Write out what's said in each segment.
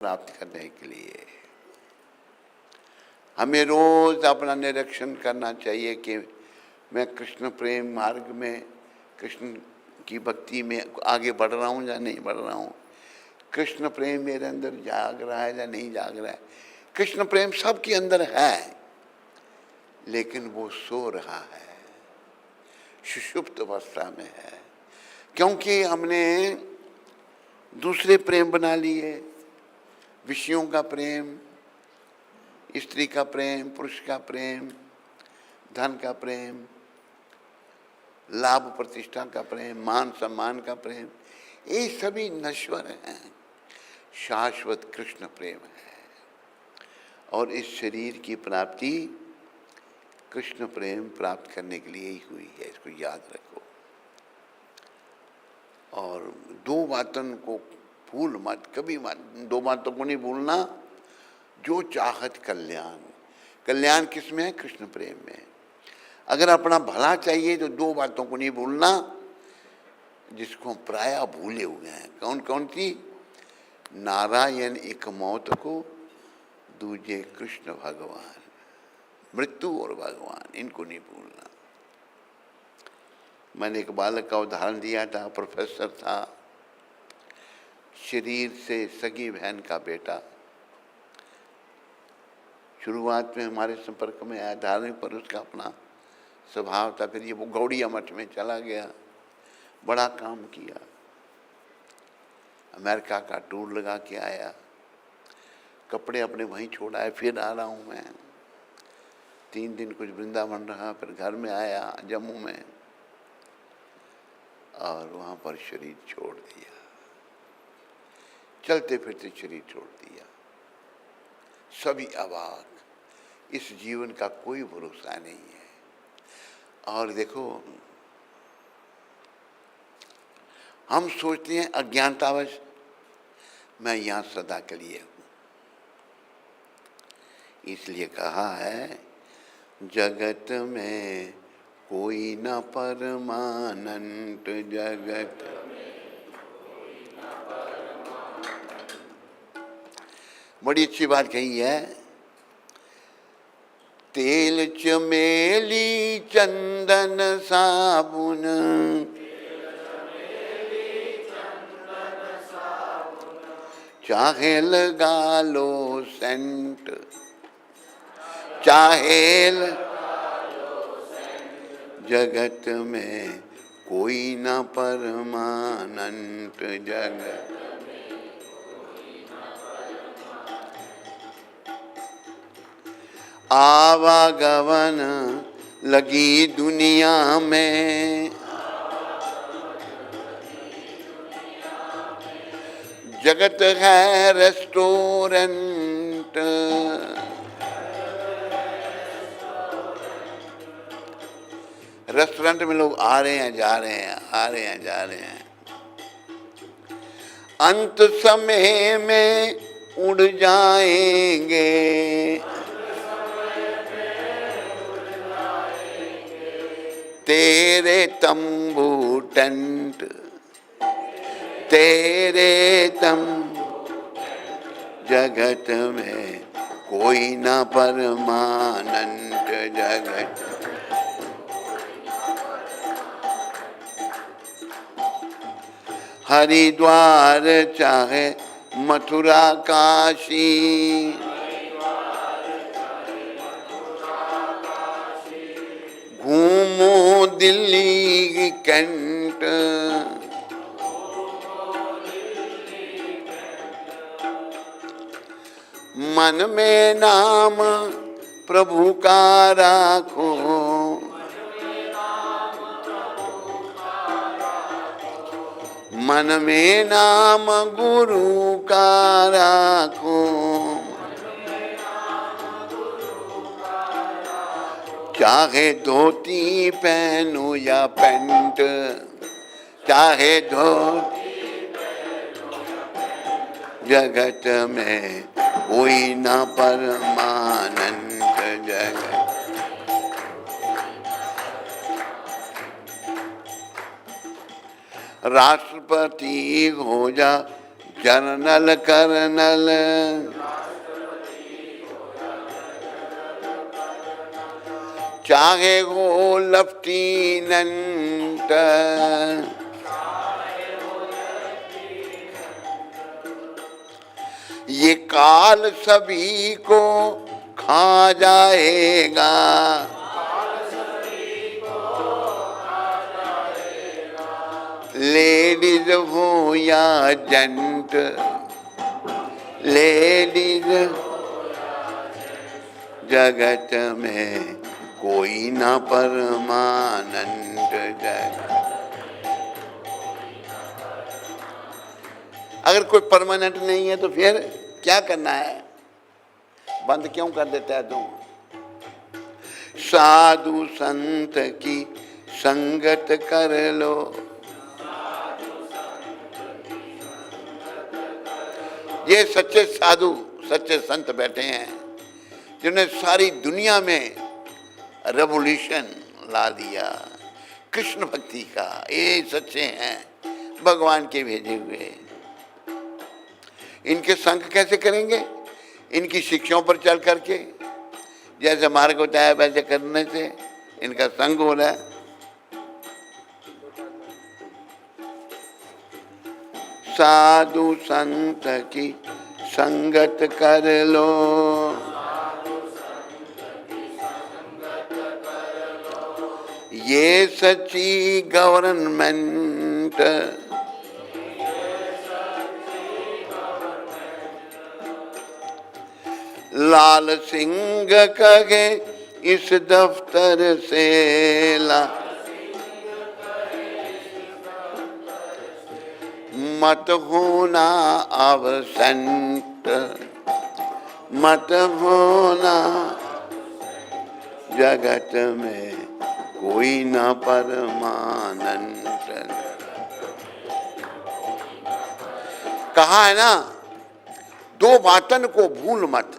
प्राप्त करने के लिए हमें रोज अपना निरीक्षण करना चाहिए कि मैं कृष्ण प्रेम मार्ग में, कृष्ण की भक्ति में आगे बढ़ रहा हूँ या नहीं बढ़ रहा हूँ। कृष्ण प्रेम मेरे अंदर जाग रहा है या नहीं जाग रहा है। कृष्ण प्रेम सबके अंदर है, लेकिन वो सो रहा है, सुषुप्त अवस्था में है, क्योंकि हमने दूसरे प्रेम बना लिए। विषयों का प्रेम, स्त्री का प्रेम, पुरुष का प्रेम, धन का प्रेम, लाभ प्रतिष्ठा का प्रेम, मान सम्मान का प्रेम, ये सभी नश्वर हैं। शाश्वत कृष्ण प्रेम है और इस शरीर की प्राप्ति कृष्ण प्रेम प्राप्त करने के लिए ही हुई है, इसको याद रखो। और दो बातों को भूल मत, कभी मत, दो बातों को नहीं भूलना। जो चाहत कल्याण, कल्याण किस में है? कृष्ण प्रेम में। अगर अपना भला चाहिए तो दो बातों को नहीं भूलना, जिसको प्रायः भूले हुए हैं। कौन कौन सी? नारायण एक मौत को, दूजे कृष्ण भगवान, मृत्यु और भगवान, इनको नहीं भूलना। मैंने एक बालक का उदाहरण दिया था। प्रोफेसर था, शरीर से सगी बहन का बेटा। शुरुआत में हमारे संपर्क में आया, धार्मिक पर उसका अपना स्वभाव था। फिर ये वो गौड़िया मठ में चला गया, बड़ा काम किया, अमेरिका का टूर लगा के आया, कपड़े अपने वहीं छोड़ आए। फिर आ रहा हूँ मैं, 3 दिन कुछ वृंदावन रहा, फिर घर में आया जम्मू में, और वहाँ पर शरीर छोड़ दिया। चलते फिरते शरीर छोड़ दिया। सभी अवाक, इस जीवन का कोई भरोसा नहीं है। और देखो, हम सोचते हैं अज्ञानतावश मैं यहाँ सदा के लिए हूँ। इसलिए कहा है, जगत में कोई न परमानंद, जगत बड़ी अच्छी बात कही है। तेल चमेली चंदन साबुन, चाहे लगा लो सेंट, चाहे जगत में कोई न परमानंद, जगत आवागमन लगी दुनिया में, जगत है रेस्टोरेंट, रेस्टोरेंट में लोग आ रहे हैं जा रहे हैं, आ रहे हैं जा रहे हैं। अंत समय में उड़ जाएंगे, तेरे तंबू टेंट, तेरे तंबू, जगत में कोई न परमानंद, जगत हरिद्वार चाहे मथुरा काशी, घूमो दिल्ली कैंट, मन में नाम प्रभु का राखो, मन में नाम गुरु का राखो, चाहे धोती पहनो या पैंट, चाहे धोती, जगत में कोई न परमानंद, जगत राष्ट्रपति हो जा जनरल कर्नल चाहे वो लेफ्टिनेंट, ये काल सभी को खा जाएगा। लेडीज हो या जेंट, लेडीज जगत में कोई ना परमानंद जगत। अगर कोई परमानेंट नहीं है तो फिर क्या करना है? बंद क्यों कर देता है तुम? साधु संत की संगत कर लो। ये सच्चे साधु सच्चे संत बैठे हैं जिन्होंने सारी दुनिया में रेवोल्यूशन ला दिया कृष्ण भक्ति का। ये सच्चे हैं, भगवान के भेजे हुए। इनके संग कैसे करेंगे? इनकी शिक्षाओं पर चल करके, जैसे मार्ग बताया वैसे करने से इनका संग हो रहा है। साधु संत की संगत कर लो, ये सच्ची गवर्नमेंट। लाल सिंह कहे इस दफ्तर से ला, मत होना अबसेंट, मत होना जगत में कोई ना परमानंद। कहा है ना, दो बातन को भूल मत,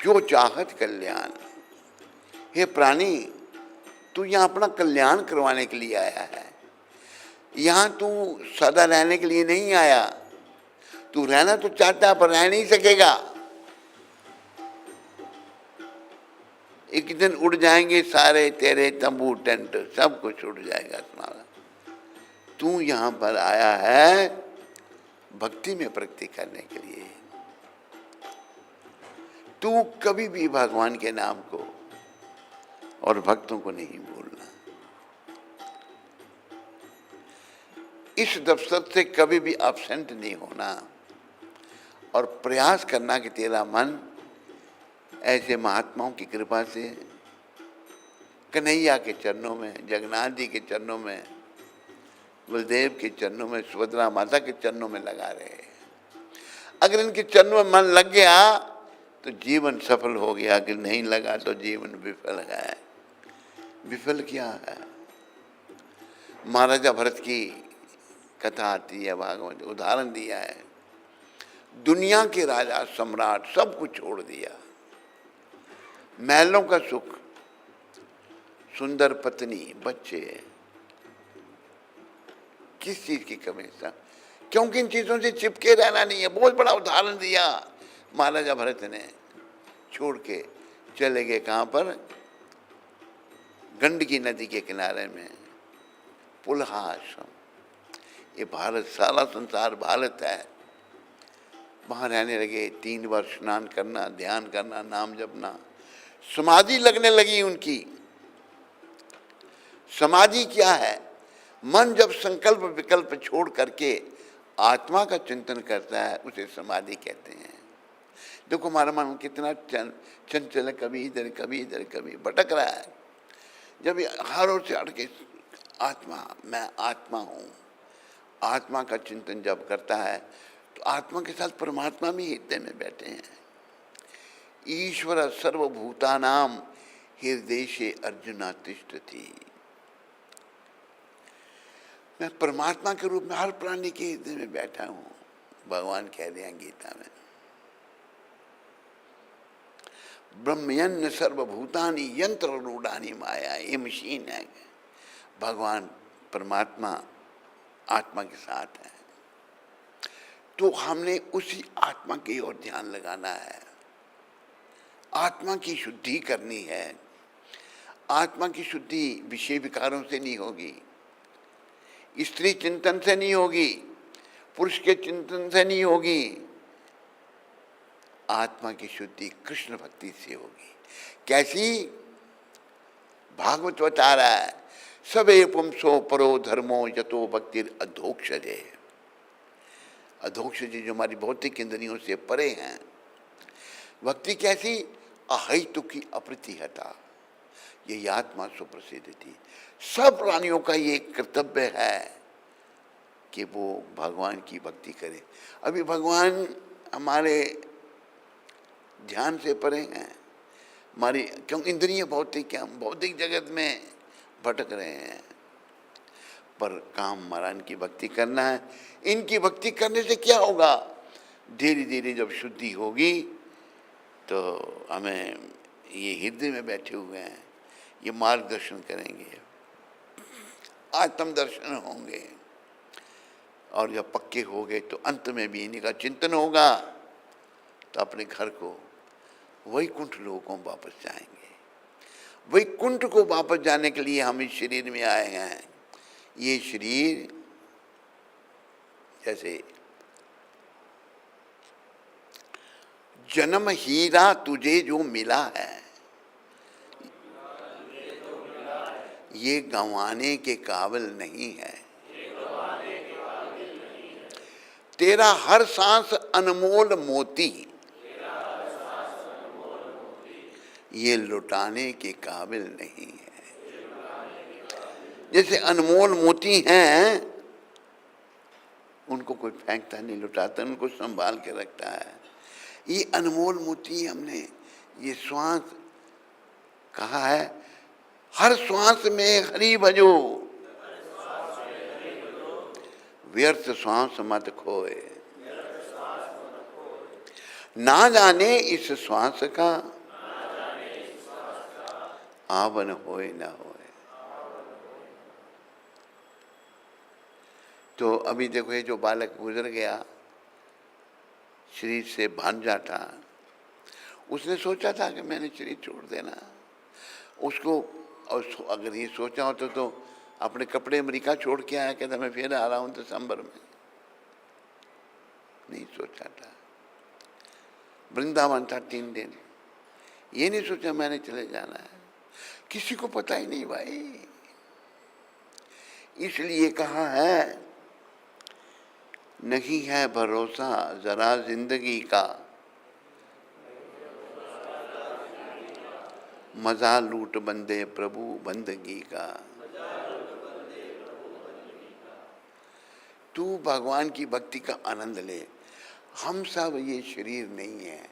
जो चाहत कल्याण। हे प्राणी, तू यहाँ अपना कल्याण करवाने के लिए आया है। यहाँ तू सदा रहने के लिए नहीं आया। तू रहना तो चाहता है पर रह नहीं सकेगा। एक दिन उड़ जाएंगे सारे तेरे तंबू टेंट, सब कुछ उड़ जाएगा तुम्हारा। तू यहाँ पर आया है भक्ति में प्रगति करने के लिए। तू कभी भी भगवान के नाम को और भक्तों को नहीं भूलना। इस दफ्तर से कभी भी एब्सेंट नहीं होना और प्रयास करना कि तेरा मन ऐसे महात्माओं की कृपा से कन्हैया के चरणों में, जगन्नाथ जी के चरणों में, बलदेव के चरणों में, सुभद्रा माता के चरणों में लगा रहे। अगर इनके चरणों में मन लग गया तो जीवन सफल हो गया, अगर नहीं लगा तो जीवन विफल है। विफल क्या है? महाराजा भरत की कथा आती है, भागवत उदाहरण दिया है। दुनिया के राजा सम्राट सब कुछ छोड़ दिया, महलों का सुख, सुंदर पत्नी, बच्चे, किस चीज की कमी था? क्योंकि इन चीजों से चिपके रहना नहीं है। बहुत बड़ा उदाहरण दिया महाराजा भरत ने। छोड़ के चले गए कहाँ पर? गंडकी नदी के किनारे में पुलहा आश्रम। ये भारत, सारा संसार भारत है। वहाँ रहने लगे। 3 बार स्नान करना, ध्यान करना, नाम जपना, समाधि लगने लगी उनकी। समाधि क्या है? मन जब संकल्प विकल्प छोड़ करके आत्मा का चिंतन करता है, उसे समाधि कहते हैं। देखो हमारा मन कितना चंचल है, कभी इधर कभी इधर, कभी भटक रहा है। जब हर ओर से हटके आत्मा, मैं आत्मा हूँ, आत्मा का चिंतन जब करता है तो आत्मा के साथ परमात्मा भी हृदय में बैठे हैं। ईश्वर सर्वभूतानां हृदयेषु अर्जुना तिष्ठति। मैं परमात्मा के रूप में हर प्राणी के हृदय में बैठा हूँ, भगवान कह रहे हैं गीता में। ब्रह्मयन्न सर्वभूतानि यंत्र रूढ़ानि माया। ये मशीन है। भगवान परमात्मा आत्मा के साथ है। तो हमने उसी आत्मा की ओर ध्यान लगाना है। आत्मा की शुद्धि करनी है। आत्मा की शुद्धि विषय विकारों से नहीं होगी, स्त्री चिंतन से नहीं होगी, पुरुष के चिंतन से नहीं होगी। आत्मा की शुद्धि कृष्ण भक्ति से होगी। कैसी? भागवत बता रहा है, सबे पुंसो परो धर्मो यतो भक्तिर अधोक्षजे। अधोक्षजे जो हमारी भौतिक इंद्रियों से परे हैं। भक्ति कैसी? अहितु की अप्रतिहता, ये आत्मा सुप्रसिद्ध थी। सब प्राणियों का ये कर्तव्य है कि वो भगवान की भक्ति करे। अभी भगवान हमारे ध्यान से परे हैं, हमारी क्यों इंद्रिय भौतिक है, हम भौतिक जगत में भटक रहे हैं। पर काम हमारा इनकी भक्ति करना है। इनकी भक्ति करने से क्या होगा? धीरे धीरे जब शुद्धि होगी तो हमें ये हृदय में बैठे हुए हैं, ये मार्गदर्शन करेंगे, आत्म दर्शन होंगे। और जब पक्के हो गए तो अंत में भी इन्हीं का चिंतन होगा, तो अपने घर को वैकुंठ लोकों वापस जाएंगे। वैकुंठ को वापस जाने के लिए हम इस शरीर में आए हैं। ये शरीर जैसे जन्म हीरा तुझे जो मिला है, ये गंवाने के काबिल नहीं है। तेरा हर सांस अनमोल मोती, ये लुटाने के काबिल नहीं है। जैसे अनमोल मोती हैं, उनको कोई फेंकता नहीं, लुटाता, उनको संभाल के रखता है। ये अनमोल मोती हमने ये श्वास कहा है, हर श्वास में हरि भजो, व्यर्थ श्वास मत खोए। ना जाने इस श्वास का आवन होए ना होए। तो अभी देखो, ये जो बालक गुजर गया, शरीर से भांजा था, उसने सोचा था कि मैंने शरीर छोड़ देना। उसको और अगर ये सोचा होता तो अपने कपड़े अमेरिका छोड़ के आया, कहता मैं फिर आ रहा हूँ दिसंबर में। नहीं सोचा था। वृंदावन था 3 दिन, ये नहीं सोचा मैंने चले जाना है। किसी को पता ही नहीं भाई। इसलिए कहा है, नहीं है भरोसा जरा जिंदगी का, मजा लूट बंदे प्रभु बंदगी का। तू भगवान की भक्ति का आनंद ले। हम सब ये शरीर नहीं है,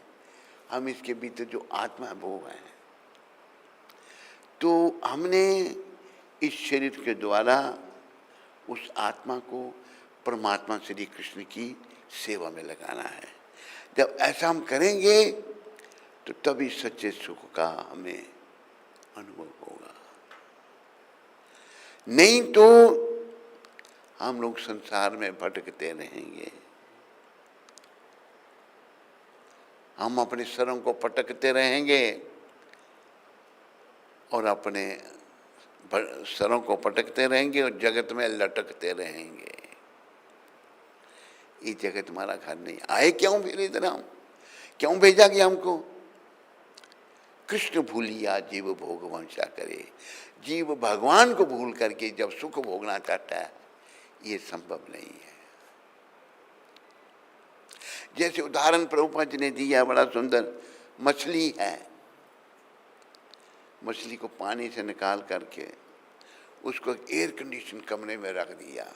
हम इसके भीतर जो आत्मा है वो है। तो हमने इस शरीर के द्वारा उस आत्मा को परमात्मा श्री कृष्ण की सेवा में लगाना है। जब ऐसा हम करेंगे तो तभी सच्चे सुख का हमें अनुभव होगा। नहीं तो हम लोग संसार में भटकते रहेंगे, हम अपने सरों को पटकते रहेंगे और अपने सरों को पटकते रहेंगे और जगत में लटकते रहेंगे। ये जगत हमारा घर नहीं। आए क्यों फिर इधर हम? क्यों भेजा गया हमको? कृष्ण भूलिया जीव भोग वंशा करे। जीव भगवान को भूल करके जब सुख भोगना चाहता है, ये संभव नहीं है। जैसे उदाहरण प्रभुपाद जी ने दिया बड़ा सुंदर, मछली है, मछली को पानी से निकाल करके उसको एयर कंडीशन कमरे में रख दिया,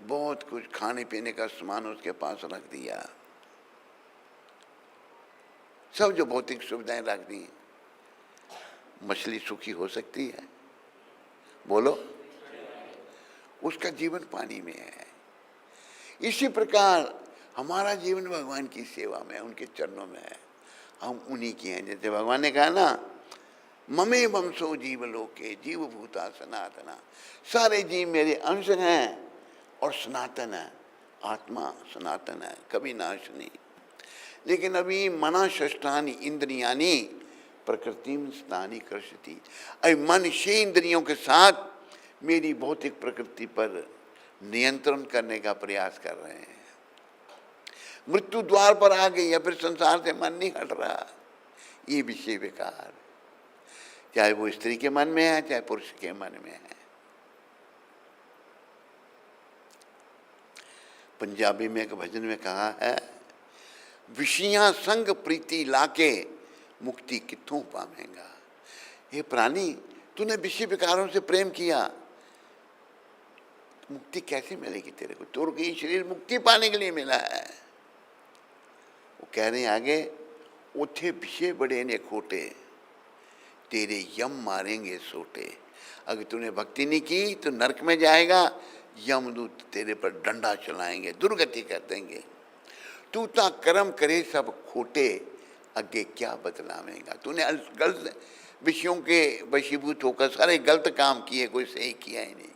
बहुत कुछ खाने पीने का सामान उसके पास रख दिया, सब जो भौतिक सुविधाएं रख दी। मछली सुखी हो सकती है? बोलो। उसका जीवन पानी में है। इसी प्रकार हमारा जीवन भगवान की सेवा में, उनके चरणों में है। हम उन्हीं के हैं। जैसे भगवान ने कहा ना, ममे वंशो जीव लोके जीव भूता सनातना, सारे जीव मेरे अंश हैं और सनातन है, आत्मा सनातन है, कभी नाश नहीं। लेकिन अभी मना षष्ठानि इंद्रियानि प्रकृति स्थानी कृष्यति, अभी मन 6 इंद्रियों के साथ मेरी भौतिक प्रकृति पर नियंत्रण करने का प्रयास कर रहे हैं। मृत्यु द्वार पर आ गई या फिर संसार से मन नहीं हट रहा। ये विषय विकार, चाहे वो स्त्री के मन में है चाहे पुरुष के मन में है। पंजाबी में एक भजन में कहा है, विषयां संग प्रीति लाके मुक्ति कित्थों पावेगा। हे प्राणी, तूने विषय विकारों से प्रेम किया, मुक्ति कैसे मिलेगी तेरे को? तो ये शरीर मुक्ति पाने के लिए मिला है। वो कह रहे हैं आगे, उठे विषय बड़े ने खोटे, तेरे यम मारेंगे सोटे। अगर तूने भक्ति नहीं की तो नरक में जाएगा, यमदूत तेरे पर डंडा चलाएंगे, दुर्गति कर देंगे। तू ता कर्म करे सब खोटे, आगे क्या बतलावेगा। तूने गलत विषयों के वशीभूत होकर सारे गलत काम किए, कोई सही किया ही नहीं।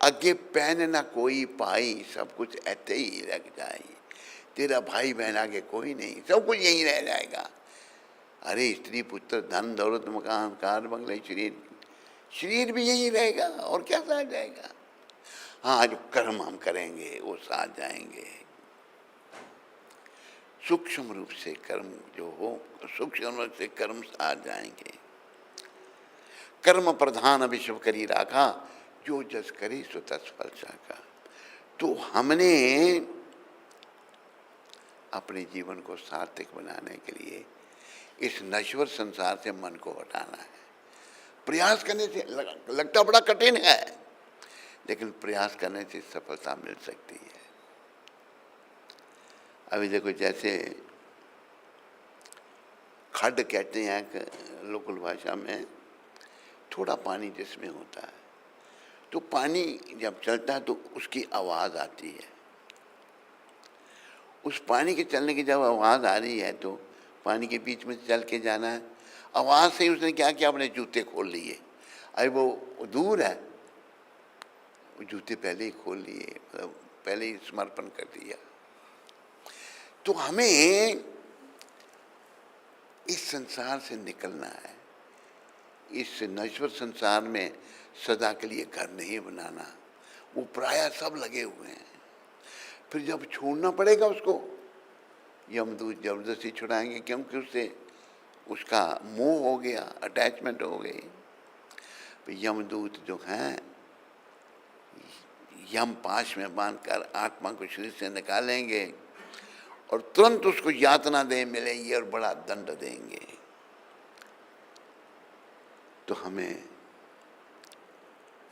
आगे पहन ना कोई पाई, सब कुछ ऐसे ही रह जाए। तेरा भाई बहन आगे कोई नहीं, सब कुछ यही रह जाएगा। अरे स्त्री पुत्र धन दौलत मकान कार बंगले शरीर भी यही रहेगा, और क्या साथ जाएगा। हाँ, जो कर्म हम करेंगे वो साथ जाएंगे। सूक्ष्म रूप से कर्म जो हो, सूक्ष्म रूप से कर्म साथ जाएंगे। कर्म प्रधान विश्व करी राखा, जो जस करे सो तस फल चाखा। तो हमने अपने जीवन को सार्थक बनाने के लिए इस नश्वर संसार से मन को हटाना है। प्रयास करने से लगता बड़ा कठिन है, लेकिन प्रयास करने से सफलता मिल सकती है। अभी देखो, जैसे खड्ड कहते हैं लोकल भाषा में, थोड़ा पानी जिसमें होता है, तो पानी जब चलता है तो उसकी आवाज़ आती है। उस पानी के चलने की जब आवाज़ आ रही है तो पानी के बीच में चल के जाना है। आवाज़ से ही उसने क्या किया, अपने जूते खोल लिए। अरे वो दूर है, वो जूते पहले ही खोल लिए, मतलब पहले ही समर्पण कर दिया। तो हमें इस संसार से निकलना है। इस नश्वर संसार में सदा के लिए घर नहीं बनाना। वो प्रायः सब लगे हुए हैं, फिर जब छोड़ना पड़ेगा उसको, यमदूत जबरदस्ती छुड़ाएंगे, क्योंकि उससे उसका मोह हो गया, अटैचमेंट हो गई। यमदूत जो हैं, यम पाश में बांधकर आत्मा को शरीर से निकालेंगे और तुरंत उसको यातना दे मिलेगी और बड़ा दंड देंगे। तो हमें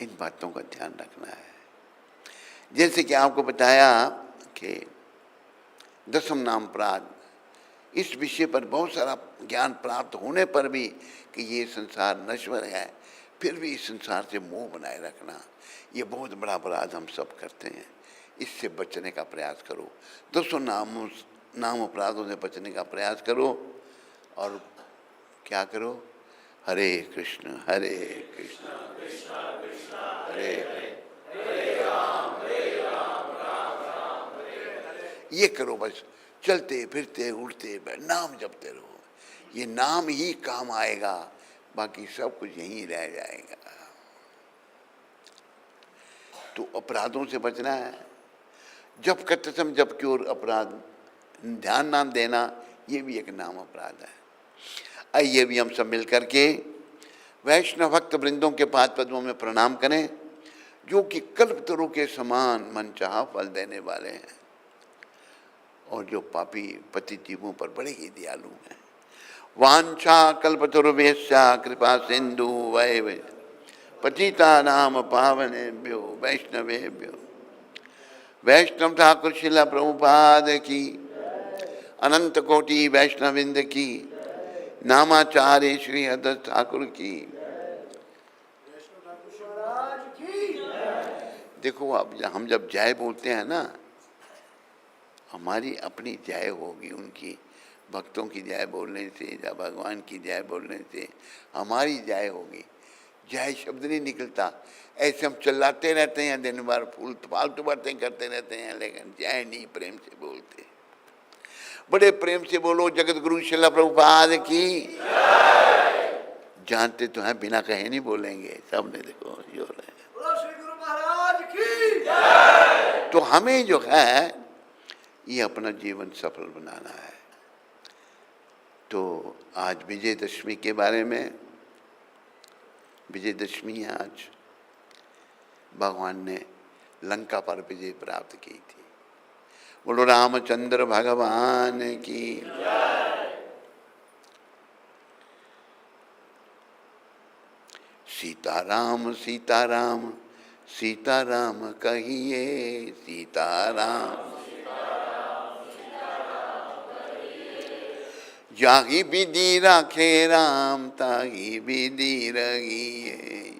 इन बातों का ध्यान रखना है। जैसे कि आपको बताया कि दसम नाम अपराध, इस विषय पर बहुत सारा ज्ञान प्राप्त होने पर भी कि ये संसार नश्वर है, फिर भी इस संसार से मोह बनाए रखना, ये बहुत बड़ा अपराध हम सब करते हैं। इससे बचने का प्रयास करो। दसों नाम अपराधों से बचने का प्रयास करो। और क्या करो? हरे कृष्ण हरे कृष्ण हरे ये करो। बस चलते फिरते उठते नाम जपते रहो। ये नाम ही काम आएगा, बाकी सब कुछ यहीं रह जाएगा। तो अपराधों से बचना है। जप करते समय जप की ओर अपराध, ध्यान नाम देना, ये भी एक नाम अपराध है। आइए भी हम सब मिलकर के वैष्णव भक्त वृंदों के पाद पद्मों में प्रणाम करें, जो कि कल्पतरु के समान मनचाहा फल देने वाले हैं और जो पापी पति जीवों पर बड़े ही दयालु हैं। वांछा कल्पतरुभ्यश्च कृपा सिंधु वैव पतिता नाम पावनेभ्यो वैष्णवेभ्यो। वैष्णव ठाकुर शिला प्रभुपाद की, अनंत कोटि वैष्णविंद की, नामाचार्य श्री हदस ठाकुर की। देखो, अब हम जब जय बोलते हैं ना, हमारी अपनी जय होगी, उनकी भक्तों की जय बोलने से या भगवान की जय बोलने से हमारी जय होगी। जय शब्द नहीं निकलता। ऐसे हम चिल्लाते रहते हैं दिन भर, फालतू बातें करते रहते हैं, लेकिन जय नहीं प्रेम से बोलते। बड़े प्रेम से बोलो जगत गुरु श्रील प्रभुपाद की। जानते तो हैं, बिना कहे नहीं बोलेंगे, सबने देखो जो रहे। श्री गुरु महाराज की। तो हमें जो है ये अपना जीवन सफल बनाना है। तो आज विजयदशमी के बारे में, विजयदशमी है आज, भगवान ने लंका पर विजय प्राप्त की थी। बोलो रामचंद्र भगवान की। सीताराम सीताराम सीताराम कहिए, सीताराम जाही विधि राखे राम, ताही विधि रहिए।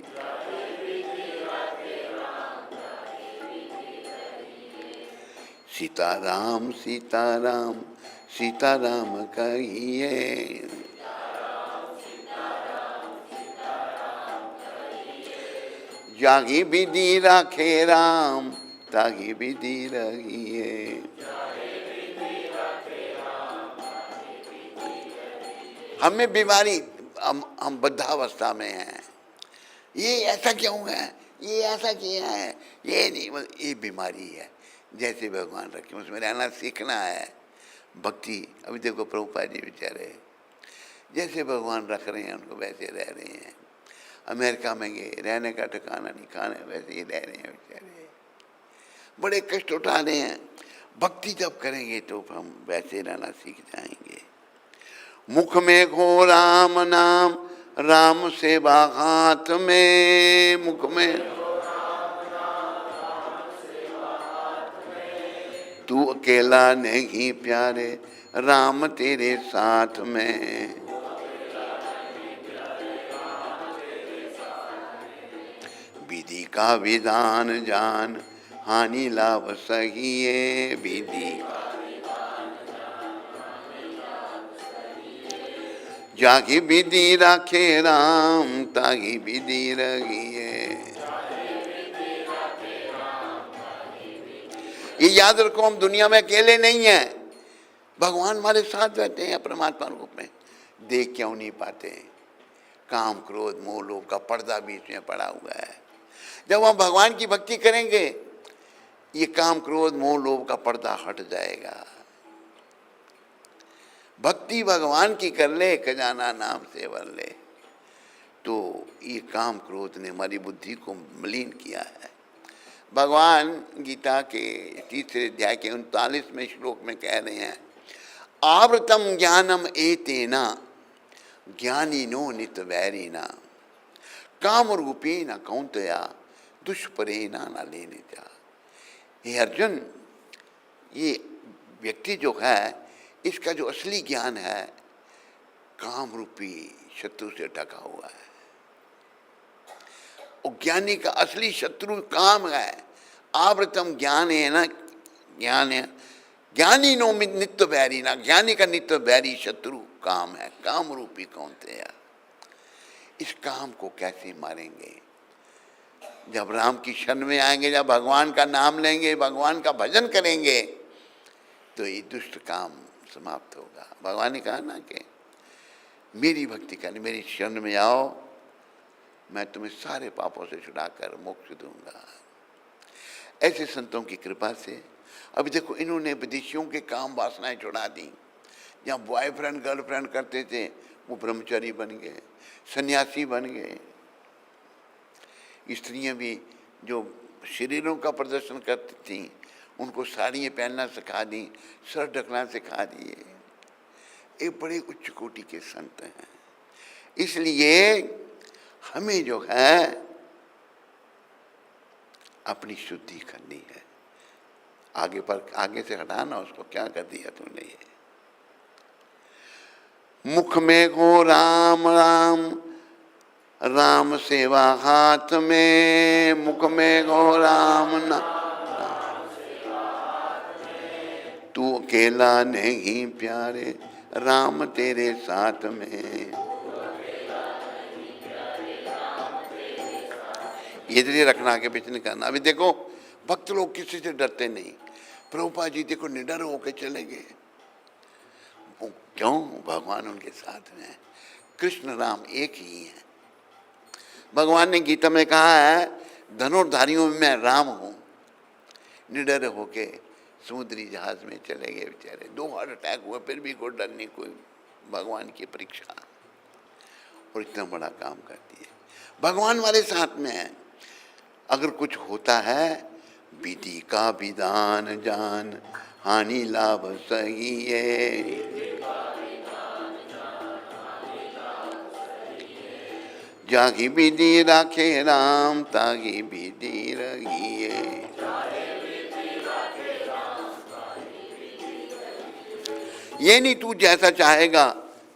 सीताराम सीताराम सीताराम कहिए, जाही विधि राखे राम, ताही विधि रहिए। हमें बीमारी, हम वृद्धावस्था में हैं, ये ऐसा क्यों है, ये ऐसा किया है, ये नहीं, ये बीमारी है। जैसे भगवान रखे उसमें रहना सीखना है। भक्ति, अभी देखो प्रभुपाद जी बेचारे जैसे भगवान रख रहे हैं उनको वैसे रह रहे हैं। अमेरिका में गए, रहने का ठिकाना नहीं, खाने वैसे ही रह रहे हैं बेचारे, बड़े कष्ट उठा रहे हैं। भक्ति जब करेंगे तो हम वैसे रहना सीख जाएंगे। मुख में घो राम नाम, राम सेवा हाथ में, मुख में तू अकेला नहीं प्यारे, राम तेरे साथ में। विधि का विधान जान, हानि लाभ सही है, विधि का जागी विधि राखे राम, ताही विधि रहिए। ये याद रखो, हम दुनिया में अकेले नहीं हैं, भगवान हमारे साथ रहते हैं परमात्मा रूप में। देख क्यों नहीं पाते, काम क्रोध मोह लोभ का पर्दा बीच में पड़ा हुआ है। जब हम भगवान की भक्ति करेंगे, ये काम क्रोध मोह लोभ का पर्दा हट जाएगा। भक्ति भगवान की कर ले, खजाना नाम से वर ले, तो ये काम क्रोध ने हमारी बुद्धि को मलिन किया है। भगवान गीता के 3 अध्याय के 39वें श्लोक में कह रहे हैं, आवृतम ज्ञानम एतेना ज्ञानिनो नित वैरिना, काम रूपी न कौंतया दुष्परेना न लेने जा। हे अर्जुन, ये व्यक्ति जो है, इसका जो असली ज्ञान है काम रूपी शत्रु से ढका हुआ है। और ज्ञानी का असली शत्रु काम है। आवृतम ज्ञान है ना, ज्ञान है, ज्ञानी नो नित्य वैरी ना, ज्ञानी का नित्य वैरी शत्रु काम है, काम रूपी कौन थे यार। इस काम को कैसे मारेंगे? जब राम की शरण में आएंगे, जब भगवान का नाम लेंगे, भगवान का भजन करेंगे, तो ये दुष्ट काम समाप्त होगा। भगवान ने कहा ना कि मेरी भक्ति करनी, मेरी शरण में आओ, मैं तुम्हें सारे पापों से छुड़ाकर मोक्ष दूंगा। ऐसे संतों की कृपा से अभी देखो, इन्होंने विदेशियों के काम वासनाएं छुड़ा दी। जहाँ बॉयफ्रेंड गर्लफ्रेंड करते थे, वो ब्रह्मचारी बन गए, सन्यासी बन गए। स्त्रियां भी जो शरीरों का प्रदर्शन करती थीं, उनको साड़ियाँ पहनना सिखा दी, सर ढकना सिखा दिए। ये बड़े उच्च कोटि के संत हैं। इसलिए हमें जो है अपनी शुद्धि करनी है। आगे से हटाना उसको, क्या कर दिया तूने ये। मुख में हो राम राम, राम सेवा हाथ में, मुख में हो राम नाम, तू अकेला नहीं प्यारे, राम तेरे साथ में। इधर ही रखना, आगे पीछे नहीं करना। अभी देखो भक्त लोग किसी से डरते नहीं। प्रभुपाद जी देखो निडर होके चले गए, क्यों? भगवान उनके साथ में है। कृष्ण राम एक ही है। भगवान ने गीता में कहा है धनुर्धारियों में मैं राम हूं। निडर होके समुद्री जहाज में चले गए बेचारे। 2 हार्ट अटैक हुए फिर भी कोई डर नहीं, कोई भगवान की परीक्षा, और इतना बड़ा काम करती है। भगवान वाले साथ में है। अगर कुछ होता है विधि का विधान जान, हानि लाभ सही है। जागी विधि राखे राम, तागी विधि रहिए। ये नहीं तू जैसा चाहेगा,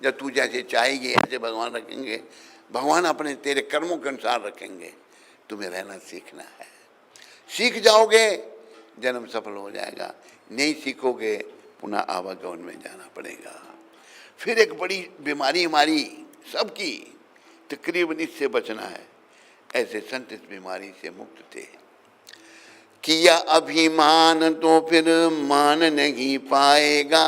जब तू जैसे चाहेगी ऐसे भगवान रखेंगे। भगवान अपने तेरे कर्मों के अनुसार रखेंगे। तुम्हें रहना सीखना है। सीख जाओगे जन्म सफल हो जाएगा, नहीं सीखोगे पुनः आवागमन में जाना पड़ेगा। फिर एक बड़ी बीमारी हमारी सबकी, तकरीबन इससे बचना है। ऐसे संत इस बीमारी से मुक्त थे। किया अभिमान तो फिर मान नहीं पाएगा,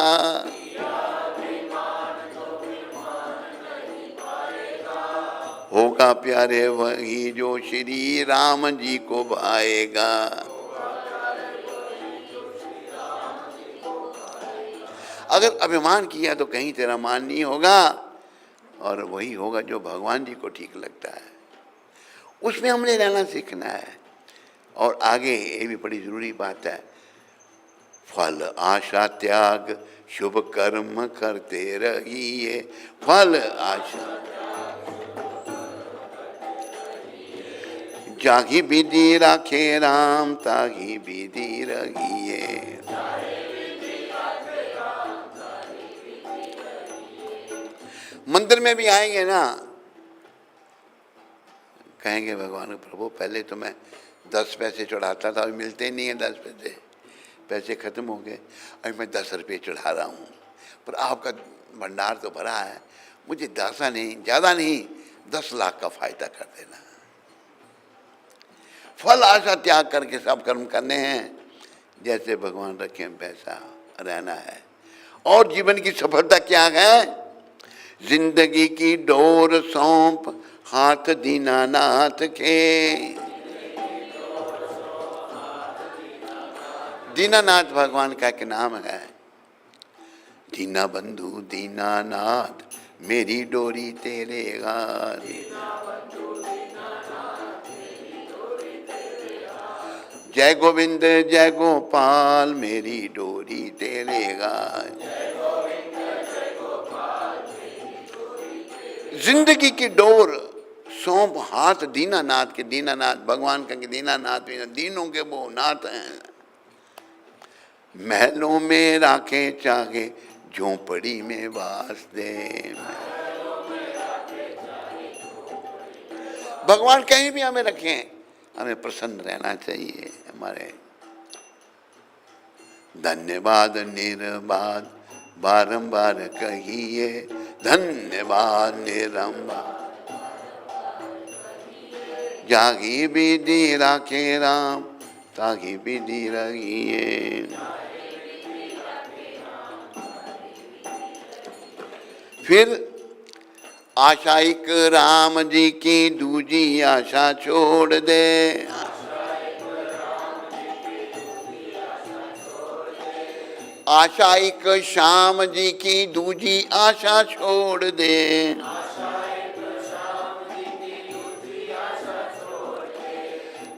होगा प्यारे वही जो श्री राम जी को भाएगा। अगर अभिमान किया तो कहीं तेरा मान नहीं होगा, और वही होगा जो भगवान जी को ठीक लगता है। उसमें हमने रहना सीखना है। और आगे ये भी बड़ी जरूरी बात है, फल आशा त्याग शुभ कर्म करते रहिए। फल आशा जागी विधि राखे राम, तागी विधि रहिए। मंदिर में भी आएंगे ना, कहेंगे भगवान प्रभु पहले तो मैं 10 पैसे चढ़ाता था, अभी मिलते नहीं है 10 पैसे, पैसे खत्म हो गए, अभी मैं 10 रुपये चढ़ा रहा हूँ, पर आपका भंडार तो भरा है, मुझे ज़्यादा नहीं 10 लाख का फायदा कर देना। फल आशा त्याग करके सब कर्म करने हैं, जैसे भगवान रखें वैसा रहना है। और जीवन की सफलता क्या है? जिंदगी की डोर सौंप हाथ दीनानाथ के। दीनानाथ भगवान का एक नाम है। दीना बंधु दीनानाथ मेरी डोरी तेरे हाथ। जय गोविंद जय गोपाल मेरी डोरी तेरे हाथ। जिंदगी की डोर सौंप हाथ दीनानाथ के। दीनानाथ भगवान का दीनानाथ, दीनों के वो नाथ हैं। महलों में राखे चाहे झोंपड़ी में वास दे। भगवान कहीं भी हमें रखें, हमें प्रसन्न रहना चाहिए। हमारे धन्यवाद निर्बाध बारंबार कहिए, धन्यवाद निरंबार। जागी विधि राखे राम, तागी विधि रहिए। फिर आशाइक राम जी की दूजी आशा छोड़ दे। आशाइक श्याम जी की दूजी आशा छोड़ दे।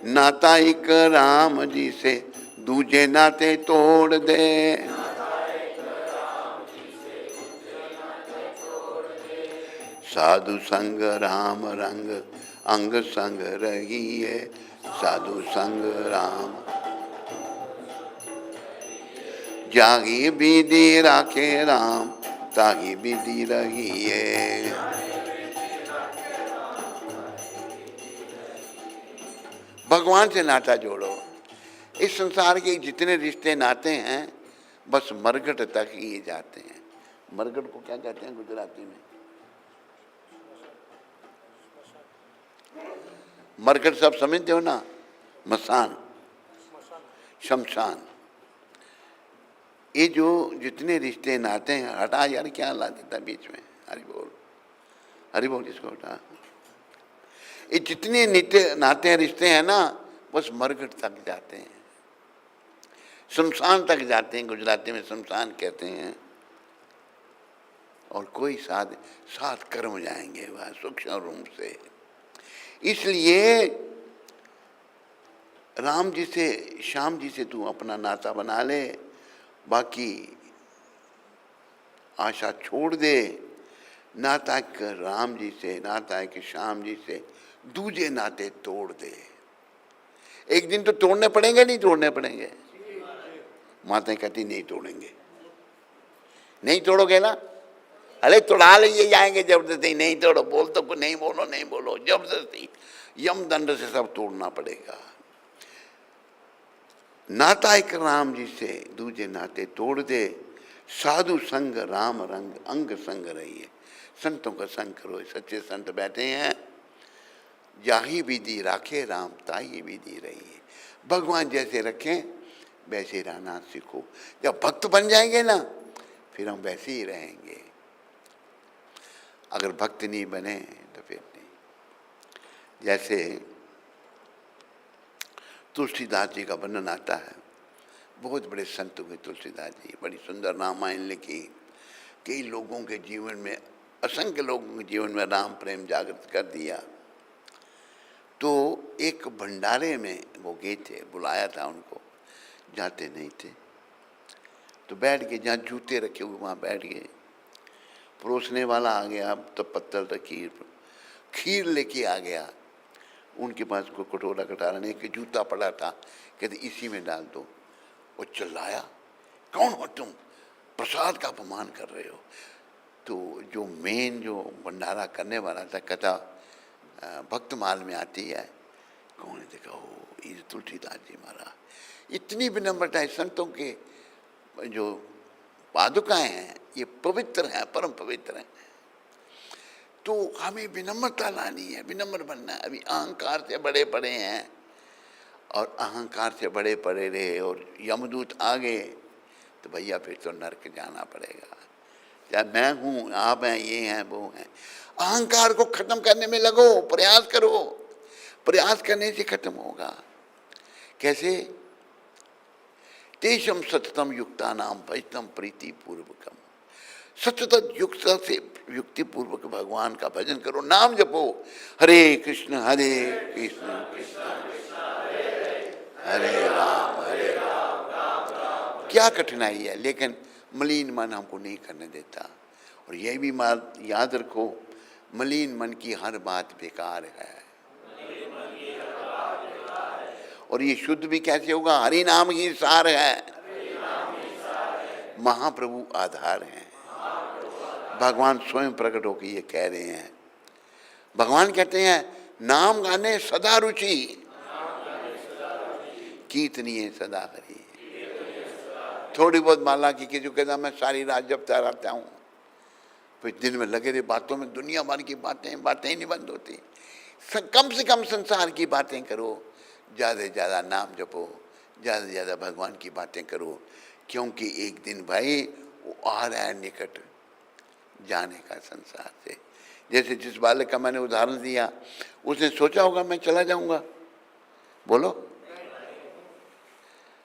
नाताइक राम जी से दूजे नाते तोड़ दे। साधु संग राम रंग अंग संग रहिए। साधु संग राम जागी विधि राखे राम, तागी विधि रहिए। भगवान से नाता जोड़ो। इस संसार के जितने रिश्ते नाते हैं बस मरघट तक ही जाते हैं। मरघट को क्या कहते हैं गुजराती में? मरकट सब समझते हो ना, मसान, शमशान, ये जो जितने रिश्ते नाते हैं, हटा यार, क्या ला देता बीच में, हरि बोल इसको हटा। ये जितने नित्य नाते हैं, रिश्ते हैं ना, बस मरकट तक जाते हैं, शमशान तक जाते हैं, गुजराती में शमशान कहते हैं। और कोई साथ कर्म जाएंगे वह सूक्ष्म रूप से। इसलिए राम जी से, श्याम जी से तू अपना नाता बना ले, बाकी आशा छोड़ दे। नाता के राम जी से, नाता के श्याम जी से, दूजे नाते तोड़ दे। एक दिन तो तोड़ने पड़ेंगे, नहीं तोड़ने पड़ेंगे? माताएं कहती नहीं तोड़ेंगे। नहीं तोड़ोगे ना, अरे तोड़ा ले जाएंगे जबरदस्ती, नहीं तोड़ो, बोल तो नहीं बोलो, नहीं बोलो, जबरदस्ती यम दंड से सब तोड़ना पड़ेगा। नाता एक राम जी से, दूजे नाते तोड़ दे। साधु संग राम रंग, अंग संग रहिए, संतों का संग करो। सच्चे संत बैठे हैं, जाही विधि राखे राम, ताही विधि रहिए। भगवान जैसे रखें वैसे रहना सीखो। जब भक्त बन जाएंगे ना, फिर हम वैसे ही रहेंगे। अगर भक्त नहीं बने तो फिर नहीं। जैसे तुलसीदास जी का वर्णन आता है, बहुत बड़े संत हुए तुलसीदास जी, बड़ी सुंदर रामायण लिखी, कई लोगों के जीवन में, असंख्य लोगों के जीवन में राम प्रेम जागृत कर दिया। तो एक भंडारे में वो गए थे, बुलाया था उनको, जाते नहीं थे, तो बैठ गए, जहाँ जूते रखे हुए वहाँ बैठ गए। परोसने वाला आ गया, तो पत्तल था, खीर लेके आ गया। उनके पास कोई कटोरा कटारा नहीं, कि जूता पड़ा था, कहते इसी में डाल दो। वो चिल्लाया, कौन हो तुम, प्रसाद का अपमान कर रहे हो। तो जो मेन जो भंडारा करने वाला था, कहता भक्तमाल में आती है, कौन है? देखा हो, ये तुलसीदास जी महाराज। इतनी विनम्रता है। संतों के जो पादुकाएं हैं, ये पवित्र हैं, परम पवित्र हैं। तो हमें विनम्रता लानी है, विनम्र बनना है। अभी अहंकार से बड़े पड़े हैं, और अहंकार से बड़े पड़े रहे और यमदूत आ गए, तो भैया फिर तो नरक जाना पड़ेगा। चाहे मैं हूँ, आप हैं, ये हैं, वो हैं। अहंकार को खत्म करने में लगो, प्रयास करो। प्रयास करने से खत्म होगा। कैसे? तेषम सततम युक्ता नाम भजतम प्रीति पूर्वकम। सतत युक्त से युक्ति पूर्वक भगवान का भजन करो, नाम जपो। हरे कृष्ण कृष्ण हरे राम क्या कठिनाई है, लेकिन मलिन मन हमको नहीं करने देता। और यह भी याद रखो, मलिन मन की हर बात बेकार है। और ये शुद्ध भी कैसे होगा? हरि नाम ही सार है, महाप्रभु आधार हैं। भगवान स्वयं प्रकट होकर ये कह रहे हैं। भगवान कहते हैं, नाम गाने सदा रुचि, कीर्तनीय सदा हरि। थोड़ी बहुत माला की किसी को कहता मैं सारी रात जपता रहता हूँ, फिर दिन में लगे रहे बातों में, दुनिया भर की बातें ही नहीं बंद होती। कम से कम संसार की बातें करो, ज़्यादा से ज़्यादा नाम जपो, ज़्यादा से ज़्यादा भगवान की बातें करो। क्योंकि एक दिन भाई वो आ रहा है निकट जाने का संसार से। जैसे जिस बालक का मैंने उदाहरण दिया, उसने सोचा होगा मैं चला जाऊंगा, बोलो,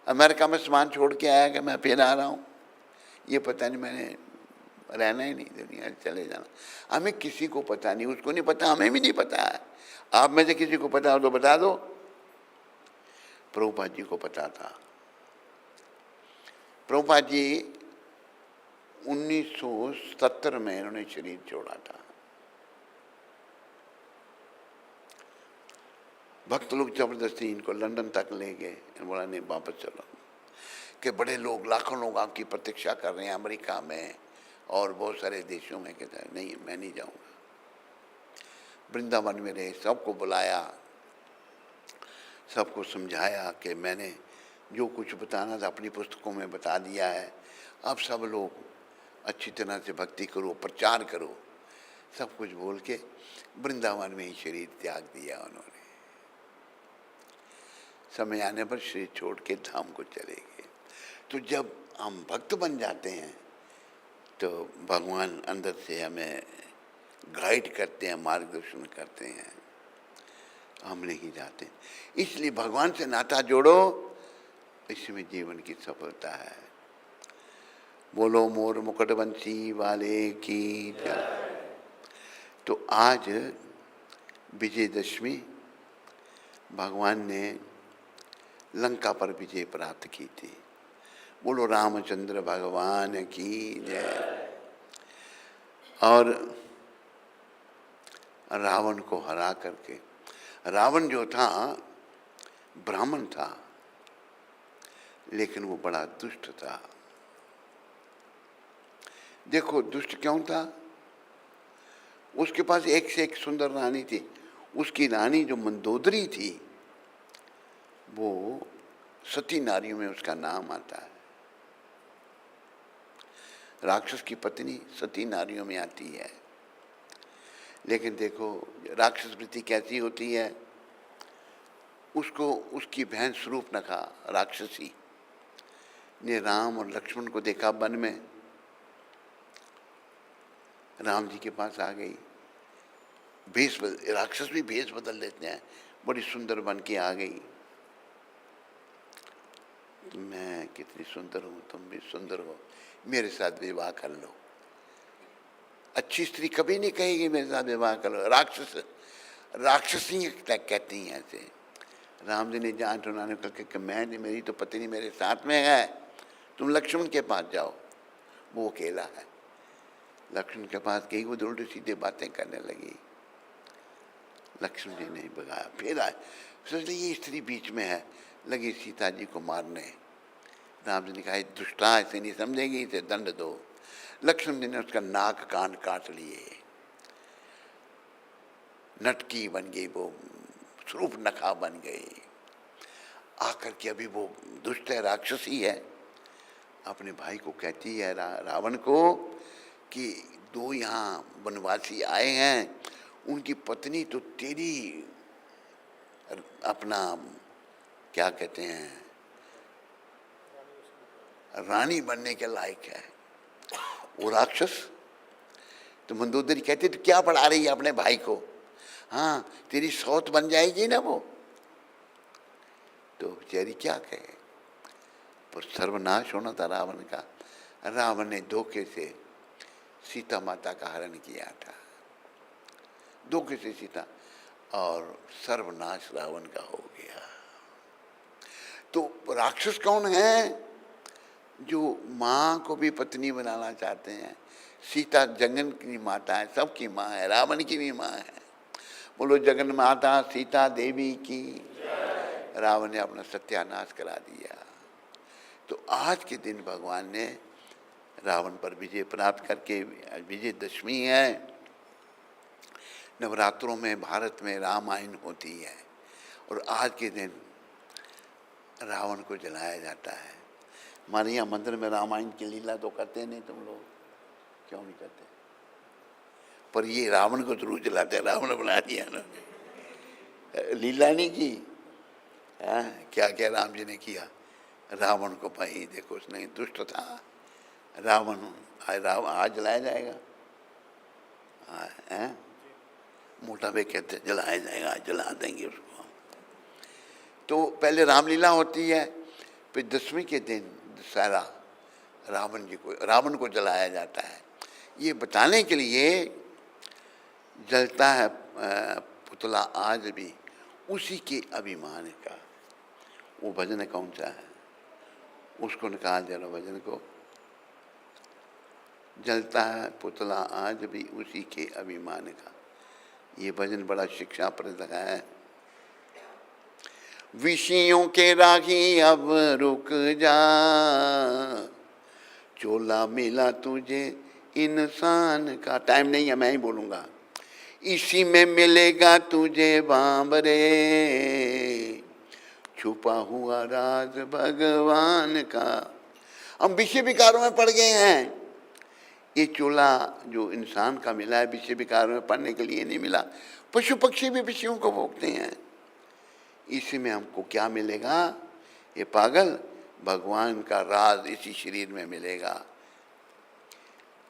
अमेरिका में सामान छोड़ के आया कि मैं फिर आ रहा हूँ, ये पता नहीं, मैंने रहना ही नहीं, दुनिया चले जाना। हमें किसी को पता नहीं, उसको नहीं पता, हमें भी नहीं पता है। आप में से किसी को पता हो तो बता दो। प्रभुपाद जी को पता था। प्रभुपाद जी 1970 में इन्होंने शरीर छोड़ा था। भक्त लोग जबरदस्ती इनको लंदन तक ले गए, बोला नहीं वापस चलो। कि बड़े लोग, लाखों लोग आपकी प्रतीक्षा कर रहे हैं अमेरिका में और बहुत सारे देशों में। कहता है नहीं, मैं नहीं जाऊंगा। वृंदावन में रहे, सबको बुलाया, सबको समझाया कि मैंने जो कुछ बताना था अपनी पुस्तकों में बता दिया है। अब सब लोग अच्छी तरह से भक्ति करो, प्रचार करो, सब कुछ बोल के वृंदावन में ही शरीर त्याग दिया उन्होंने। समय आने पर शरीर छोड़ के धाम को चले गए। तो जब हम भक्त बन जाते हैं तो भगवान अंदर से हमें गाइड करते हैं, मार्गदर्शन करते हैं, हम नहीं जाते। इसलिए भगवान से नाता जोड़ो, इसमें जीवन की सफलता है। बोलो मोर मुकुटबंसी वाले की जय। तो आज विजयदशमी भगवान ने लंका पर विजय प्राप्त की थी। बोलो रामचंद्र भगवान की जय। और रावण को हरा करके, रावण जो था ब्राह्मण था लेकिन वो बड़ा दुष्ट था। देखो दुष्ट क्यों था? उसके पास एक से एक सुंदर रानी थी। उसकी रानी जो मंदोदरी थी वो सती नारियों में उसका नाम आता है। राक्षस की पत्नी सती नारियों में आती है। लेकिन देखो राक्षस वृत्ति कैसी होती है, उसको उसकी बहन शूर्पणखा राक्षसी ने राम और लक्ष्मण को देखा वन में, राम जी के पास आ गई। राक्षस भी भेष बदल लेते हैं, बड़ी सुंदर बन के आ गई। मैं कितनी सुंदर हूँ, तुम भी सुंदर हो, मेरे साथ विवाह कर लो। अच्छी स्त्री कभी नहीं कहेगी मेरे साथ विवाह कर लो। राक्षसी कहती हैं ऐसे। राम जी ने जान सुनाने को कि मैं, मेरी तो पत्नी मेरे साथ में है, तुम लक्ष्मण के पास जाओ, वो अकेला है। लक्ष्मण के पास गई, वो उल्टी सीधे बातें करने लगी। लक्ष्मण जी ने भगाया, फिर आए, सोच ये स्त्री बीच में है, लगी सीता जी को मारने। राम जी ने कहा दुष्टा, ऐसे नहीं समझेगी, इसे दंड दो। लक्ष्मण जी ने उसका नाक कान काट लिए, नटकी बन गई, वो शूर्पणखा बन गई। आकर के अभी वो दुष्ट है, राक्षसी है, अपने भाई को कहती है रावण को कि दो यहाँ वनवासी आए हैं, उनकी पत्नी तो तेरी अपना क्या कहते हैं रानी बनने के लायक है। वो राक्षस तो मंदोदरी कहती तो क्या पढ़ा रही है अपने भाई को, हाँ तेरी सौत बन जाएगी ना वो। तो बेचारी क्या कहे, पर सर्वनाश होना था रावण का। रावण ने धोखे से सीता माता का हरण किया था, धोखे से सीता, और सर्वनाश रावण का हो गया। तो राक्षस कौन है? जो माँ को भी पत्नी बनाना चाहते हैं। सीता जगन की माता है, सबकी माँ है, रावण की भी माँ है। बोलो जगन माता सीता देवी की। रावण ने अपना सत्यानाश करा दिया। तो आज के दिन भगवान ने रावण पर विजय प्राप्त करके, विजयदशमी है। नवरात्रों में भारत में रामायण होती है और आज के दिन रावण को जलाया जाता है। हमारे यहाँ मंदिर में रामायण की लीला तो करते नहीं, तुम लोग क्यों नहीं करते? पर ये रावण को जरूर जलाते, रावण बना दिया ना, लीला नहीं की। क्या क्या राम जी ने किया रावण को, भाई देखो उसने दुष्ट था रावण, आज जलाया जाएगा। मोटा भाई कहते जलाया जाएगा, आज जला देंगे उसको। तो पहले रामलीला होती है, फिर दशमी के दिन दशहरा रावण को जलाया जाता है। ये बताने के लिए जलता है पुतला आज भी उसी के अभिमान का। वो भजन कौन सा है, उसको निकाल दे रहा भजन को। जलता है पुतला आज भी उसी के अभिमान का, ये भजन बड़ा शिक्षाप्रद है। विषयों के राही अब रुक जा, चोला मिला तुझे इंसान का। टाइम नहीं है, मैं ही बोलूँगा। इसी में मिलेगा तुझे बाबरे, छुपा हुआ राज भगवान का। हम विषय विकारों में पड़ गए हैं। ये चोला जो इंसान का मिला है विषय विकारों में पढ़ने के लिए नहीं मिला। पशु पक्षी भी विषयों को भोगते हैं। इसी में हमको क्या मिलेगा? ये पागल, भगवान का राज इसी शरीर में मिलेगा।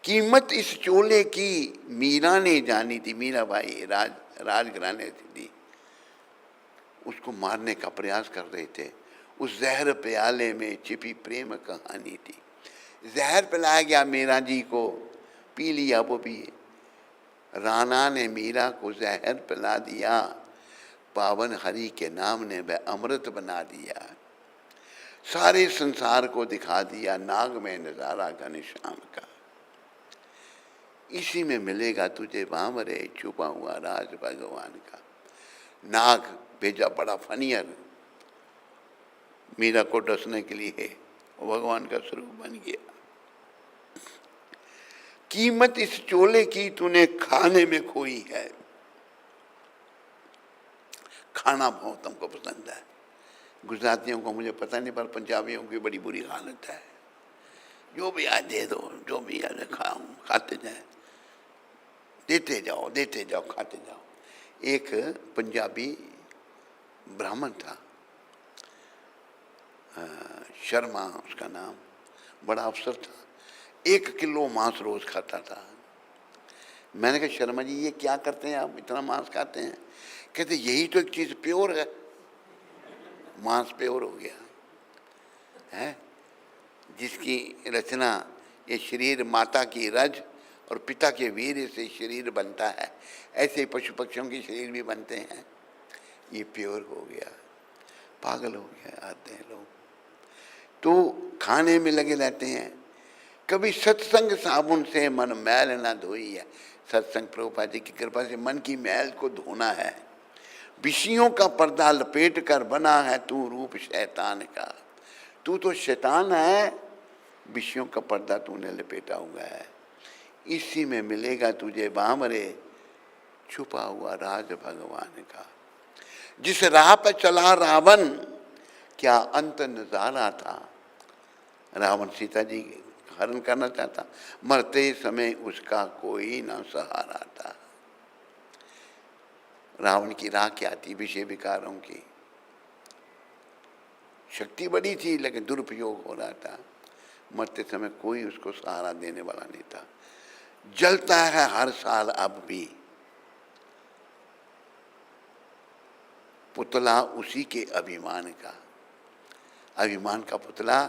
कीमत इस चोले की मीरा ने जानी थी। मीरा बाई राजघराने थी, उसको मारने का प्रयास कर रहे थे। उस जहर प्याले में छिपी प्रेम कहानी थी। जहर पिलाया गया मीरा जी को, पी लिया वो भी। राणा ने मीरा को जहर पिला दिया, पावन हरि के नाम ने वह अमृत बना दिया। सारे संसार को दिखा दिया नाग में नजारा घनश्याम का। इसी में मिलेगा तुझे बामरे छुपा हुआ राज भगवान का। नाग भेजा बड़ा फनियर मीरा को डसने के लिए, भगवान का स्वरूप बन गया। कीमत इस चोले की तूने खाने में खोई है। खाना बहुत हमको पसंद है। गुजरातियों को मुझे पता नहीं, पर पंजाबियों की बड़ी बुरी हालत है। जो भी आज दे दो, जो भी आज खाऊं, खाते जाए, देते जाओ, खाते जाओ। एक पंजाबी ब्राह्मण था, शर्मा उसका नाम, बड़ा अफसर था। 1 किलो मांस रोज खाता था। मैंने कहा शर्मा जी ये क्या करते हैं आप, इतना मांस खाते हैं? कहते यही तो एक चीज प्योर है, मांस प्योर हो गया है, जिसकी रचना ये शरीर माता की रज और पिता के वीर्य से शरीर बनता है, ऐसे पशु पक्षियों के शरीर भी बनते हैं। ये प्योर हो गया। पागल हो गया आते हैं लोग, तो खाने में लगे रहते हैं। कभी सत्संग साबुन से मन मैल ना धोई है। सत्संग प्रभुपाद जी की कृपा से मन की मैल को धोना है। विषयों का पर्दा लपेट कर बना है तू रूप शैतान का। तू तो शैतान है, विषयों का पर्दा तूने लपेटा हुआ है। इसी में मिलेगा तुझे बामरे छुपा हुआ राज भगवान का। जिस राह पर चला रावण क्या अंत नजारा था। रावण सीता जी हरण करना चाहता, मरते समय उसका कोई ना सहारा था। रावण की राह क्या थी? विषय विकारों की शक्ति बड़ी थी, लेकिन दुरुपयोग हो रहा था। मरते समय कोई उसको सहारा देने वाला नहीं था। जलता है हर साल अब भी पुतला उसी के अभिमान का। अभिमान का पुतला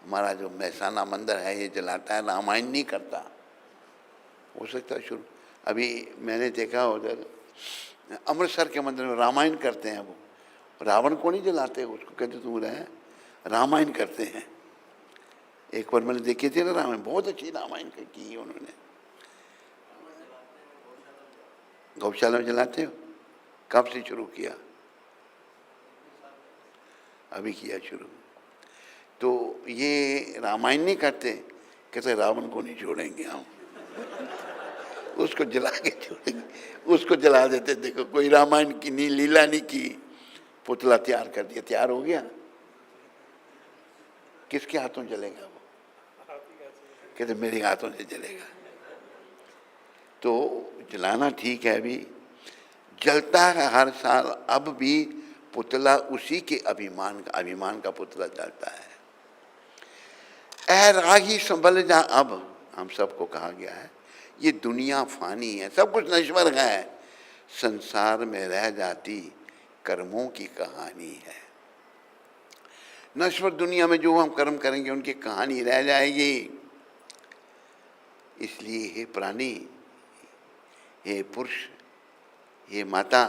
हमारा जो मैसाना मंदिर है ये जलाता है, रामायण नहीं करता। हो सकता है शुरू, अभी मैंने देखा उधर अमृतसर के मंदिर में रामायण करते हैं। वो रावण को नहीं जलाते, उसको कहते तुम रहे रामायण करते हैं। एक बार मैंने देखी थी ना रामायण, बहुत अच्छी रामायण की उन्होंने। गौशाला में जलाते हो? कब से शुरू किया? अभी किया शुरू। तो ये रामायण नहीं करते, कहते रावण को नहीं छोड़ेंगे हम, उसको जला के छोड़ेंगे। उसको जला देते। देखो कोई रामायण की नहीं, लीला नहीं की, पुतला तैयार कर दिया, तैयार हो गया। किसके हाथों जलेगा वो? कहते मेरे हाथों से जलेगा। तो जलाना ठीक है, अभी जलता है हर साल अब भी पुतला उसी के अभिमान का पुतला जलता है। ऐ राही संभल जा अब, हम सबको कहा गया है ये दुनिया फानी है, सब कुछ नश्वर है। संसार में रह जाती कर्मों की कहानी है। नश्वर दुनिया में जो हम कर्म करेंगे उनकी कहानी रह जाएगी। इसलिए हे प्राणी, हे पुरुष, हे माता,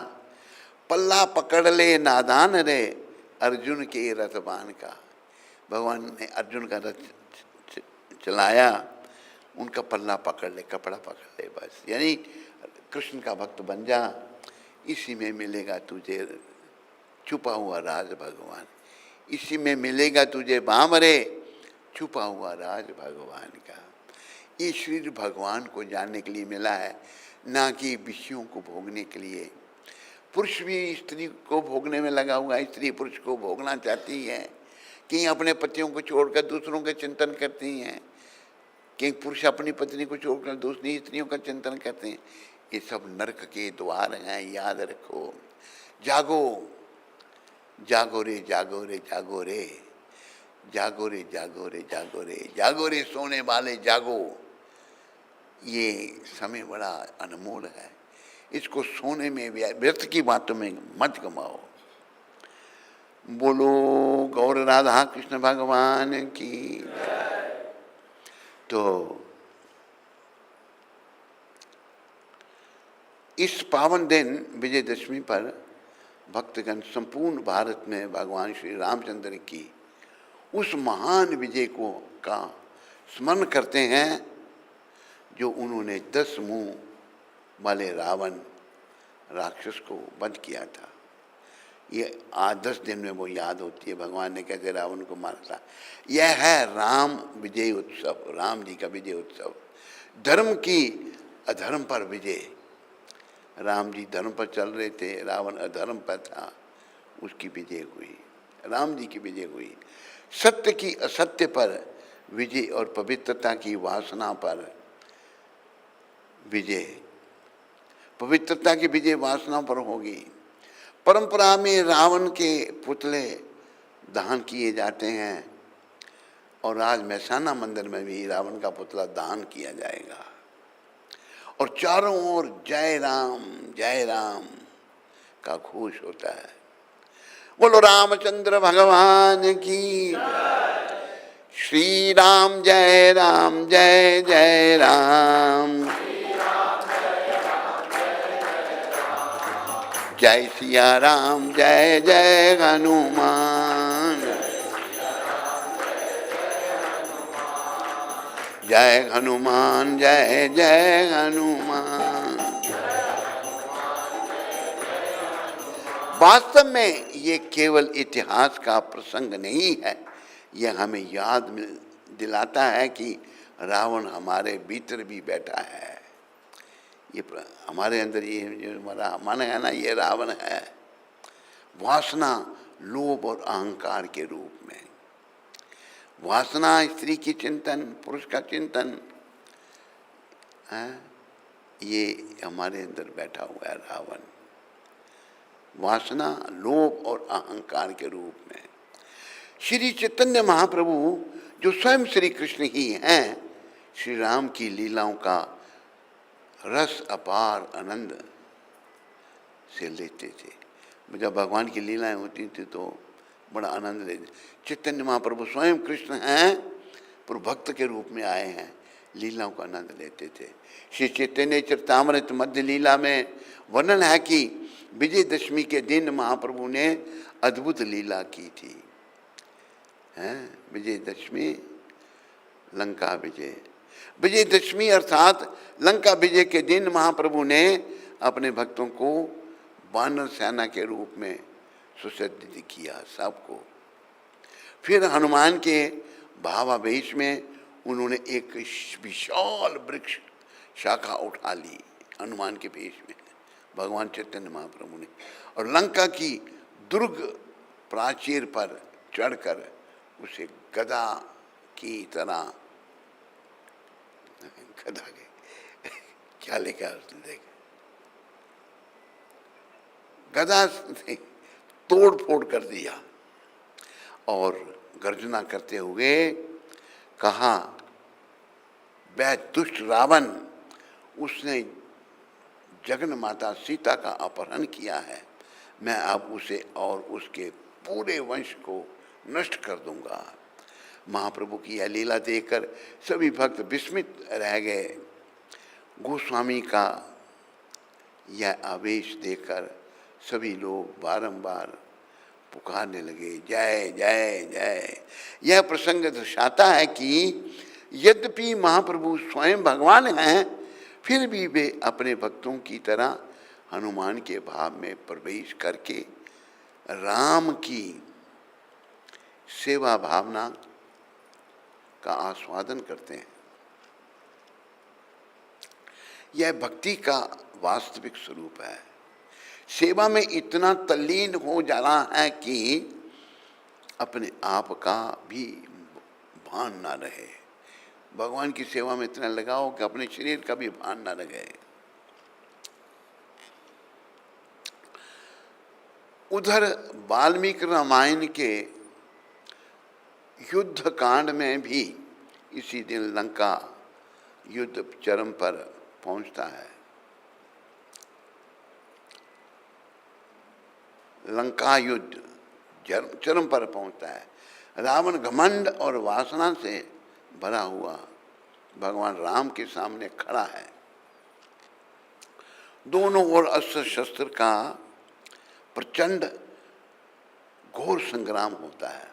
पल्ला पकड़ ले नादान रे अर्जुन के रथबान का। भगवान ने अर्जुन का रथ चलाया, उनका पल्ला पकड़ ले, कपड़ा पकड़ ले बस, यानी कृष्ण का भक्त बन जा। इसी में मिलेगा तुझे छुपा हुआ राज भगवान। इसी में मिलेगा तुझे बामरे छुपा हुआ राज भगवान का। ये शरीर भगवान को जानने के लिए मिला है, ना कि विषयों को भोगने के लिए। पुरुष भी स्त्री को भोगने में लगा हुआ है, स्त्री पुरुष को भोगना चाहती है। कहीं अपने पतियों को छोड़कर दूसरों का चिंतन करती हैं, कहीं पुरुष अपनी पत्नी को छोड़कर दूसरी स्त्रियों का चिंतन करते हैं। ये सब नरक के द्वार हैं, याद रखो। जागो, जागो रे जागो रे जागो रे, जागो रे जागो रे जागो रे, जागो रे सोने वाले जागो। ये समय बड़ा अनमोल है, इसको सोने में व्यर्थ की बातों में मत गमाओ। बोलो गौर राधा कृष्ण भगवान की। तो इस पावन दिन विजयदशमी पर भक्तगण संपूर्ण भारत में भगवान श्री रामचंद्र की उस महान विजय को का स्मरण करते हैं जो उन्होंने 10 मुंह वाले रावण राक्षस को वध किया था। ये आज 10 दिन में वो याद होती है, भगवान ने कैसे रावण को मारा था। यह है राम विजय उत्सव, राम जी का विजय उत्सव। धर्म की अधर्म पर विजय। राम जी धर्म पर चल रहे थे, रावण अधर्म पर था, उसकी विजय हुई, राम जी की विजय हुई। सत्य की असत्य पर विजय और पवित्रता की वासना पर विजय। पवित्रता की विजय वासना पर होगी। परंपरा में रावण के पुतले दहन किए जाते हैं और आज मैसाना मंदिर में भी रावण का पुतला दहन किया जाएगा और चारों ओर जय राम का घोष होता है। बोलो रामचंद्र भगवान की। श्री राम जय जय राम, जय सिया राम जय जय हनुमान, जय हनुमान जय जय हनुमान। वास्तव में ये केवल इतिहास का प्रसंग नहीं है, यह हमें याद दिलाता है कि रावण हमारे भीतर भी बैठा है। ये हमारे अंदर ये जो हमारा मन है ना, ये रावण है। वासना लोभ और अहंकार के रूप में। वासना स्त्री की चिंतन, पुरुष का चिंतन है, ये हमारे अंदर बैठा हुआ है रावण। वासना लोभ और अहंकार के रूप में। श्री चैतन्य महाप्रभु जो स्वयं श्री कृष्ण ही हैं, श्री राम की लीलाओं का रस अपार आनंद से लेते थे। जब भगवान की लीलाएं होती थी तो बड़ा आनंद लेते। चैतन्य महाप्रभु स्वयं कृष्ण हैं, पर भक्त के रूप में आए हैं, लीलाओं का आनंद लेते थे। श्री चैतन्य चरितामृत मध्य लीला में वर्णन है कि विजयदशमी के दिन महाप्रभु ने अद्भुत लीला की थी। हैं विजयदशमी, लंका विजय। विजयदशमी अर्थात लंका विजय के दिन महाप्रभु ने अपने भक्तों को वानर सेना के रूप में सुसज्जित किया सबको। फिर हनुमान के भावावेश में उन्होंने एक विशाल वृक्ष शाखा उठा ली हनुमान के वेश में, भगवान चैतन्य महाप्रभु ने, और लंका की दुर्ग प्राचीर पर चढ़कर उसे गदा की तरह, गदा के क्या लिखा उसने देख, गदा से तोड़ फोड़ कर दिया और गर्जना करते हुए कहा, वह दुष्ट रावण, उसने जगन माता सीता का अपहरण किया है, मैं अब उसे और उसके पूरे वंश को नष्ट कर दूंगा। महाप्रभु की यह लीला देखकर सभी भक्त विस्मित रह गए। गोस्वामी का यह आवेश देखकर सभी लोग बारंबार पुकारने लगे, जय जय जय। यह प्रसंग दर्शाता है कि यद्यपि महाप्रभु स्वयं भगवान हैं, फिर भी वे अपने भक्तों की तरह हनुमान के भाव में प्रवेश करके राम की सेवा भावना का आस्वादन करते हैं। यह भक्ति का वास्तविक स्वरूप है। सेवा में इतना तल्लीन हो जाना है कि अपने आप का भी भान ना रहे। भगवान की सेवा में इतना लगाओ कि अपने शरीर का भी भान ना रहे। उधर वाल्मीकि रामायण के युद्ध कांड में भी इसी दिन लंका युद्ध चरम पर पहुंचता है। लंका युद्ध चरम पर पहुंचता है। रावण घमंड और वासना से भरा हुआ भगवान राम के सामने खड़ा है। दोनों ओर अस्त्र शस्त्र का प्रचंड घोर संग्राम होता है।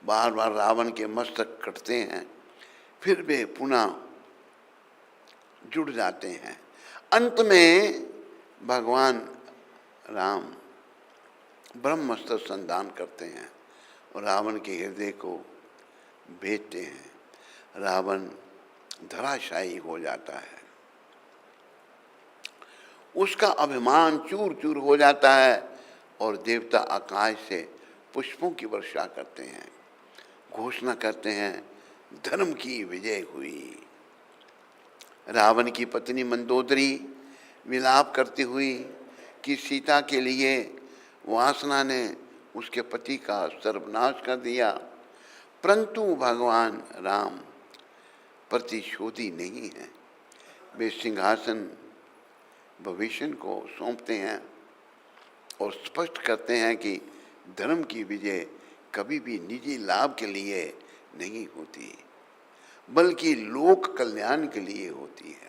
बार बार रावण के मस्तक कटते हैं, फिर वे पुनः जुड़ जाते हैं। अंत में भगवान राम ब्रह्मास्त्र संधान करते हैं और रावण के हृदय को भेदते हैं। रावण धराशायी हो जाता है, उसका अभिमान चूर चूर हो जाता है और देवता आकाश से पुष्पों की वर्षा करते हैं, घोषणा करते हैं धर्म की विजय हुई। रावण की पत्नी मंदोदरी विलाप करती हुई कि सीता के लिए वासना ने उसके पति का सर्वनाश कर दिया, परंतु भगवान राम प्रतिशोधी नहीं है। वे सिंहासन भविष्य को सौंपते हैं और स्पष्ट करते हैं कि धर्म की विजय कभी भी निजी लाभ के लिए नहीं होती, बल्कि लोक कल्याण के लिए होती है।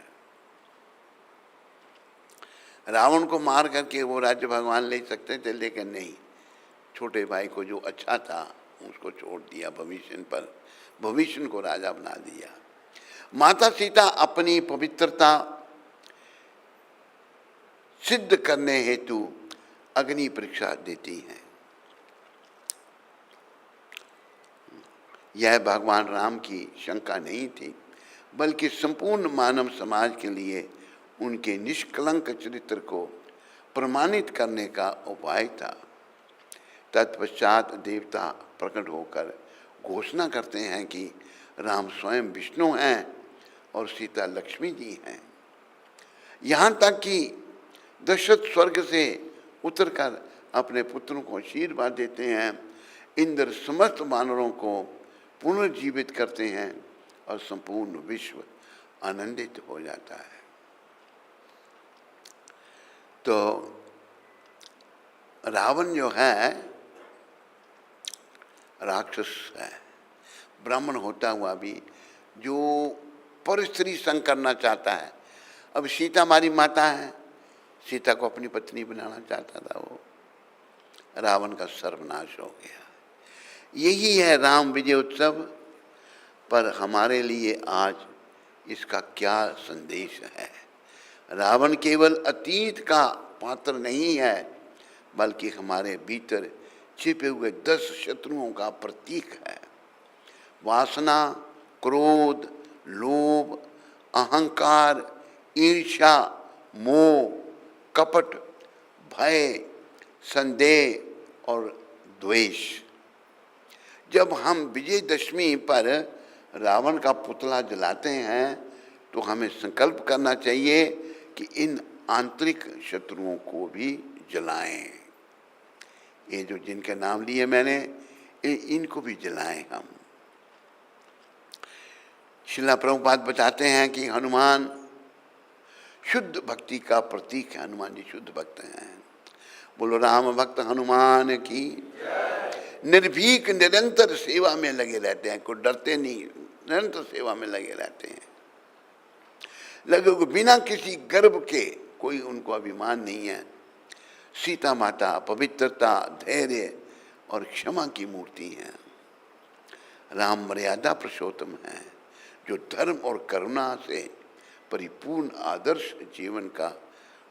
रावण को मार करके वो राज्य भगवान ले सकते थे, लेकिन नहीं, छोटे भाई को जो अच्छा था उसको छोड़ दिया, भविष्य को राजा बना दिया। माता सीता अपनी पवित्रता सिद्ध करने हेतु अग्नि परीक्षा देती हैं। यह भगवान राम की शंका नहीं थी, बल्कि संपूर्ण मानव समाज के लिए उनके निष्कलंक चरित्र को प्रमाणित करने का उपाय था। तत्पश्चात देवता प्रकट होकर घोषणा करते हैं कि राम स्वयं विष्णु हैं और सीता लक्ष्मी जी हैं। यहाँ तक कि दशरथ स्वर्ग से उतरकर अपने पुत्रों को आशीर्वाद देते हैं। इंद्र समस्त वानरों को पुनर्जीवित करते हैं और संपूर्ण विश्व आनंदित हो जाता है। तो रावण जो है राक्षस है, ब्राह्मण होता हुआ भी जो पर स्त्री संग करना चाहता है। अब सीता हमारी माता है, सीता को अपनी पत्नी बनाना चाहता था वो, रावण का सर्वनाश हो गया। यही है राम विजय उत्सव। पर हमारे लिए आज इसका क्या संदेश है? रावण केवल अतीत का पात्र नहीं है, बल्कि हमारे भीतर छिपे हुए 10 शत्रुओं का प्रतीक है। वासना, क्रोध, लोभ, अहंकार, ईर्ष्या, मोह, कपट, भय, संदेह और द्वेष। जब हम विजयदशमी पर रावण का पुतला जलाते हैं तो हमें संकल्प करना चाहिए कि इन आंतरिक शत्रुओं को भी जलाएं। ये जो जिनके नाम लिए मैंने, इनको भी जलाएं हम। श्रील प्रभुपाद बताते हैं कि हनुमान शुद्ध भक्ति का प्रतीक है। हनुमान जी शुद्ध भक्त हैं। बोलो राम भक्त हनुमान की। निर्भीक निरंतर सेवा में लगे रहते हैं, कोई डरते नहीं, निरंतर सेवा में लगे रहते हैं। लगे बिना किसी गर्व के, कोई उनको अभिमान नहीं है। सीता माता पवित्रता, धैर्य और क्षमा की मूर्ति हैं। राम मर्यादा पुरुषोत्तम है, जो धर्म और करुणा से परिपूर्ण आदर्श जीवन का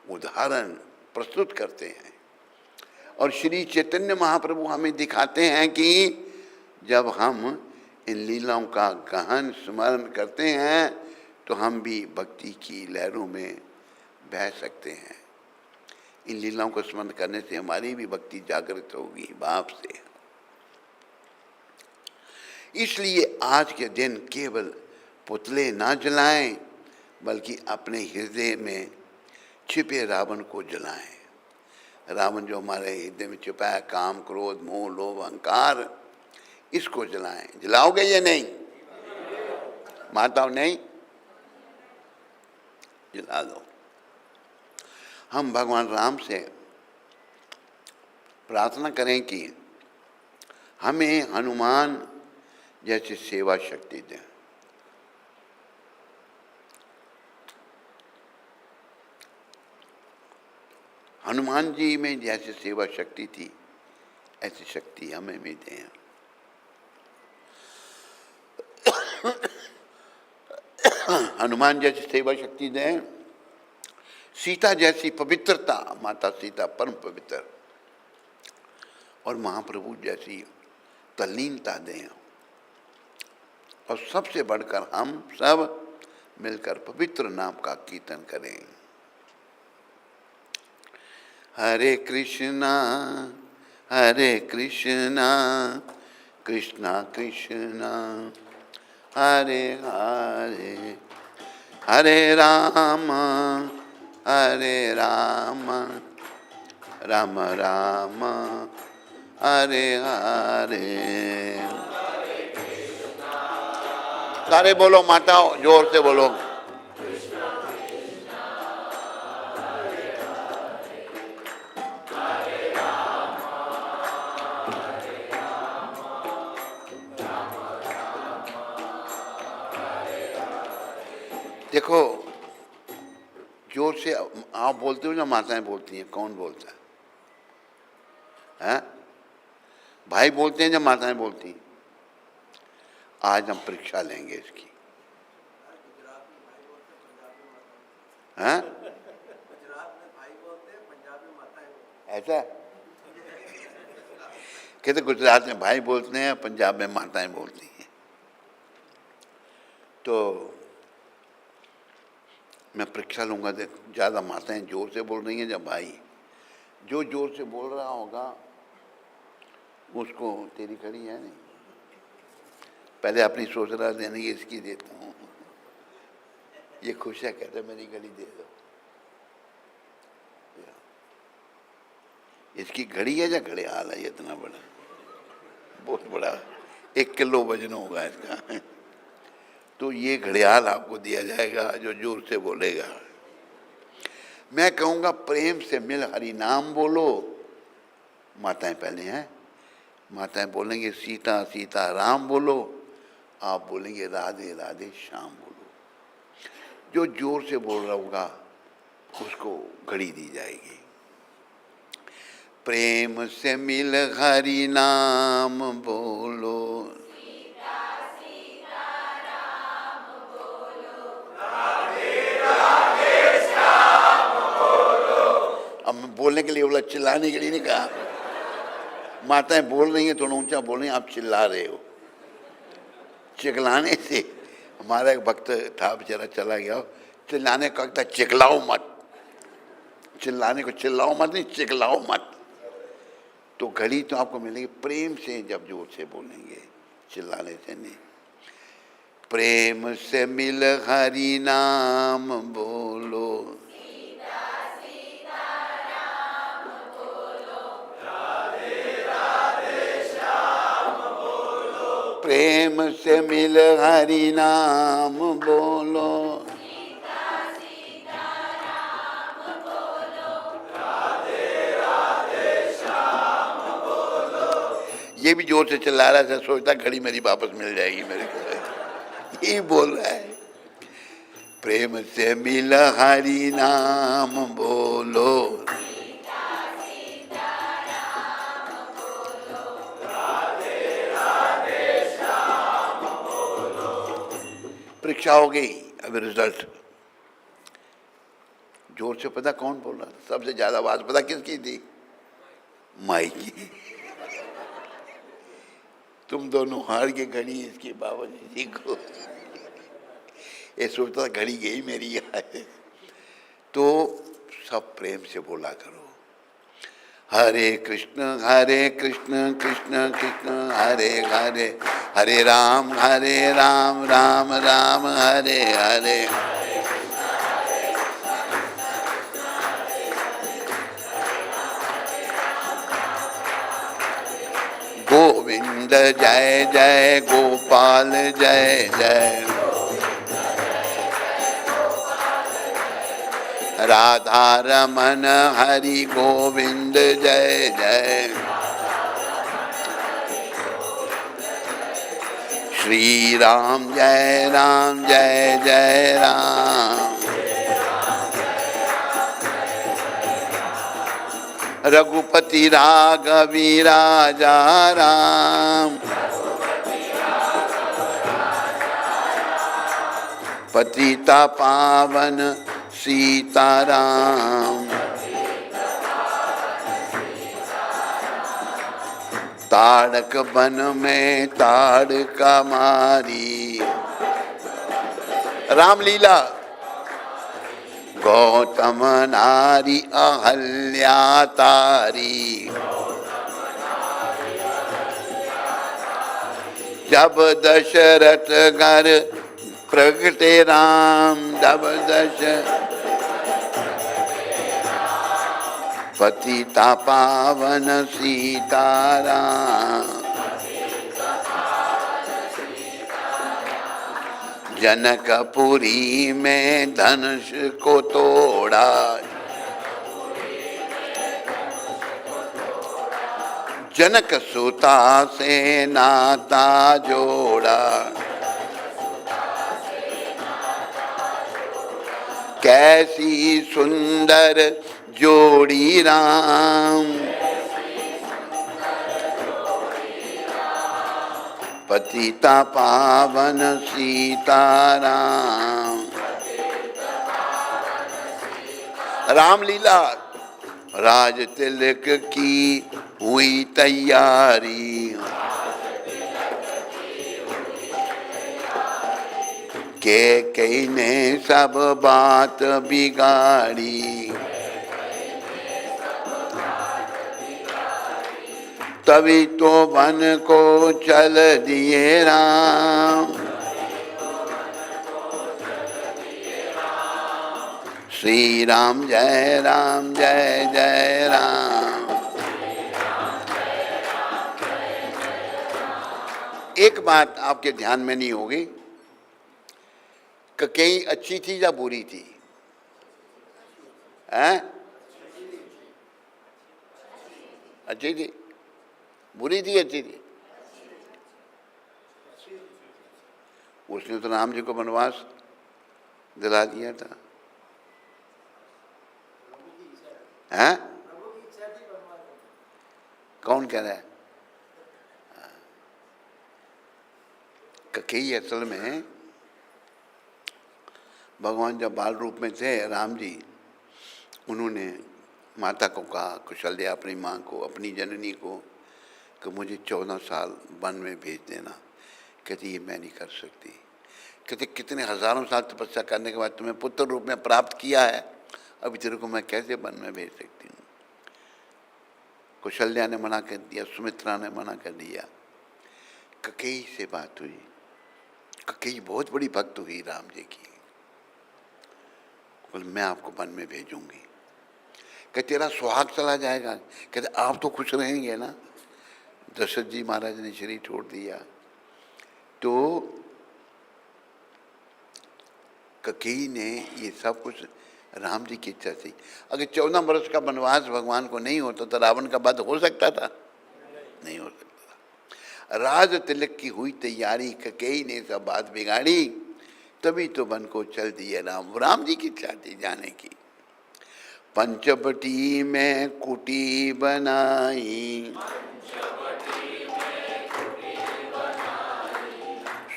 उदाहरण प्रस्तुत करते हैं। और श्री चैतन्य महाप्रभु हमें दिखाते हैं कि जब हम इन लीलाओं का गहन स्मरण करते हैं तो हम भी भक्ति की लहरों में बह सकते हैं। इन लीलाओं को स्मरण करने से हमारी भी भक्ति जागृत होगी भाव से। इसलिए आज के दिन केवल पुतले ना जलाएं, बल्कि अपने हृदय में छिपे रावण को जलाएं। रावण जो हमारे हृदय में छिपा है, काम क्रोध मोह लोभ अहंकार, इसको जलाएं। जलाओगे या नहीं? माताओं नहीं, जला दो। हम भगवान राम से प्रार्थना करें कि हमें हनुमान जैसी सेवा शक्ति दें। हनुमान जी में जैसी सेवा शक्ति थी, ऐसी शक्ति हमें भी दें। हनुमान जैसी सेवा शक्ति दें। सीता जैसी पवित्रता, माता सीता परम पवित्र, और महाप्रभु जैसी तल्लीनता दें। और सबसे बढ़कर हम सब मिलकर पवित्र नाम का कीर्तन करें। हरे कृष्णा कृष्णा कृष्णा हरे हरे, हरे राम राम राम हरे हरे। सारे बोलो माताओं, जोर से बोलो। देखो, जोर से आप बोलते हो या माताएं बोलती हैं? कौन बोलता है? भाई बोलते हैं या माताएं बोलती हैं? आज हम परीक्षा लेंगे इसकी। हैं? ऐसा कहते गुजरात में भाई बोलते हैं, पंजाब में माताएं बोलती हैं। तो मैं परीक्षा लूंगा, देख ज़्यादा माताएं जोर से बोल रही हैं या भाई? जो जोर से बोल रहा होगा उसको तेरी कड़ी है नहीं। पहले अपनी सोच रहा देने की, इसकी देता हूँ। ये खुश है, कहते मेरी घड़ी दे दो। इसकी घड़ी है या घड़ियाल है? इतना बड़ा, बहुत बड़ा, 1 किलो वजन होगा इसका। तो ये घड़ियाल आपको दिया जाएगा जो जोर से बोलेगा। मैं कहूँगा प्रेम से मिल हरि नाम बोलो। माताएं पहले हैं, माताएं बोलेंगे सीता सीता राम बोलो, आप बोलेंगे राधे राधे श्याम बोलो। जो जोर से बोल रहा होगा उसको घड़ी दी जाएगी। प्रेम से मिल हरि नाम बोलो, बोलने के लिए बोला, चिल्लाने के लिए नहीं कहा। माताएं बोल रही हैं, थोड़ा ऊंचा बोल रही हैं, आप चिल्ला रहे हो। चिल्लाने से, हमारा एक भक्त था बेचारा चला गया, चिल्लाने का कहता चिल्लाओ मत, चिल्लाने को चिल्लाओ मत नहीं, चिल्लाओ मत। तो घड़ी तो आपको मिलेगी प्रेम से, जब जोर से बोलेंगे, चिल्लाने से नहीं। प्रेम से मिल हरि नाम बोलो, प्रेम से मिल हरि नाम बोलो, ये भी जोर से चिल्ला रहा था, सोचता घड़ी मेरी वापस मिल जाएगी मेरे को। ये बोल रहा है प्रेम से मिल हरि नाम बोलो, परीक्षा हो गई। अब रिजल्ट जोर से पता कौन बोल रहा? सबसे ज्यादा आवाज पता किसकी थी? माई की। तुम दोनों हार के घड़ी इसके बाबा जी को। ये सोचता घड़ी गई मेरी है। तो सब प्रेम से बोला करो, हरे कृष्ण कृष्ण कृष्ण हरे हरे, हरे राम राम राम हरे हरे। गोविंद जय जय गोपाल जय जय। राधा रमन हरि गोविंद जय जय। श्री राम जय जय राम। रघुपति राघवी राजा राम। पतिता पावन सीताराम। ताड़क वन में ताड़का मारी। रामलीला। गौतम नारी अहल्या तारी। जब दशरथ घर प्रगटे राम। जब पतिता पावन सीताराम। जनकपुरी में धनुष को तोड़ा। जनक सुता से नाता जोड़ा। कैसी सुंदर जोड़ी राम। पतिता पावन सीताराम। रामलीला। राज तिलक की हुई तैयारी। के कई ने सब बात बिगाड़ी। तभी तो वन को चल दिए राम। श्री राम जय जय राम। एक बात आपके ध्यान में नहीं होगी, कैकेयी अच्छी थी या बुरी थी? हैं? अच्छी थी? बुरी थी? अच्छी थी? उसने तो राम जी को वनवास दिला दिया था। हैं? कौन कह रहा है? कैकेयी असल में भगवान जब बाल रूप में थे राम जी, उन्होंने माता को कहा, कौशल्या अपनी माँ को, अपनी जननी को, कि मुझे 14 साल वन में भेज देना। कहती ये मैं नहीं कर सकती। कहते कितने हजारों साल तपस्या करने के बाद तुम्हें पुत्र रूप में प्राप्त किया है, अभी तेरे को मैं कैसे वन में भेज सकती हूँ? कौशल्या ने मना कर दिया, सुमित्रा ने मना कर दिया। कैकेयी से बात हुई। कैकेयी बहुत बड़ी भक्त हुई राम जी की। बोले मैं आपको वन में भेजूंगी। कहते तेरा सुहाग चला जाएगा। कहते आप तो खुश रहेंगे ना। दशरथ जी महाराज ने शरीर छोड़ दिया तो कैकेयी ने ये सब कुछ राम जी की इच्छा थी। अगर 14 वर्ष का वनवास भगवान को नहीं होता तो रावण का वध हो सकता था? नहीं हो सकता था। राज तिलक की हुई तैयारी, कैकेयी ने सब बात बिगाड़ी, तभी तो वन को चल दिए राम। राम जी की इच्छा थी जाने की। पंचवटी में कुटी बनाई।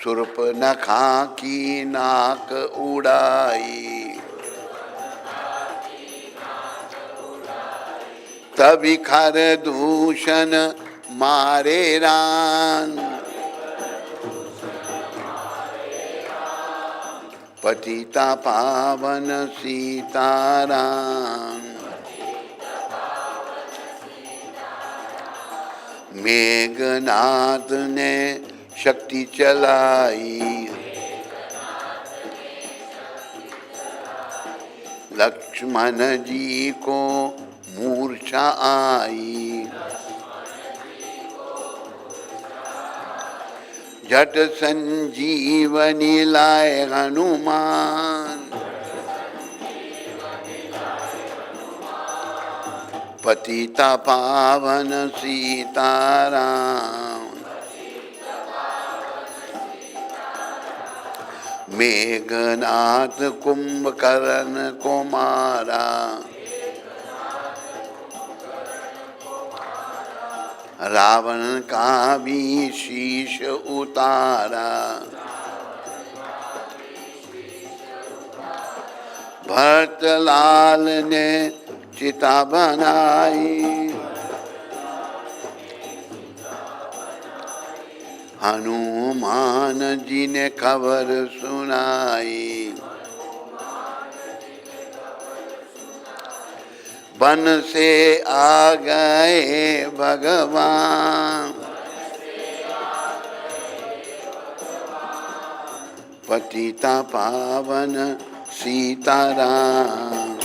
शूर्पणखा की नाक उड़ाई। तभी खरदूषण मारे राम। पतिता पावन सीताराम। मेघनाथ ने शक्ति चलाई। लक्ष्मण जी को मूर्छा आई। झट संजीवनी लाए हनुमान, पतिता पावन सीताराम। मेघनाथ कुंभकर्ण को मारा, रावण का भी शीश उतारा। भरतलाल ने चिता बनाई, हनुमान जी ने खबर सुनाई। वन से आ गए भगवान, पतिता पावन सीताराम।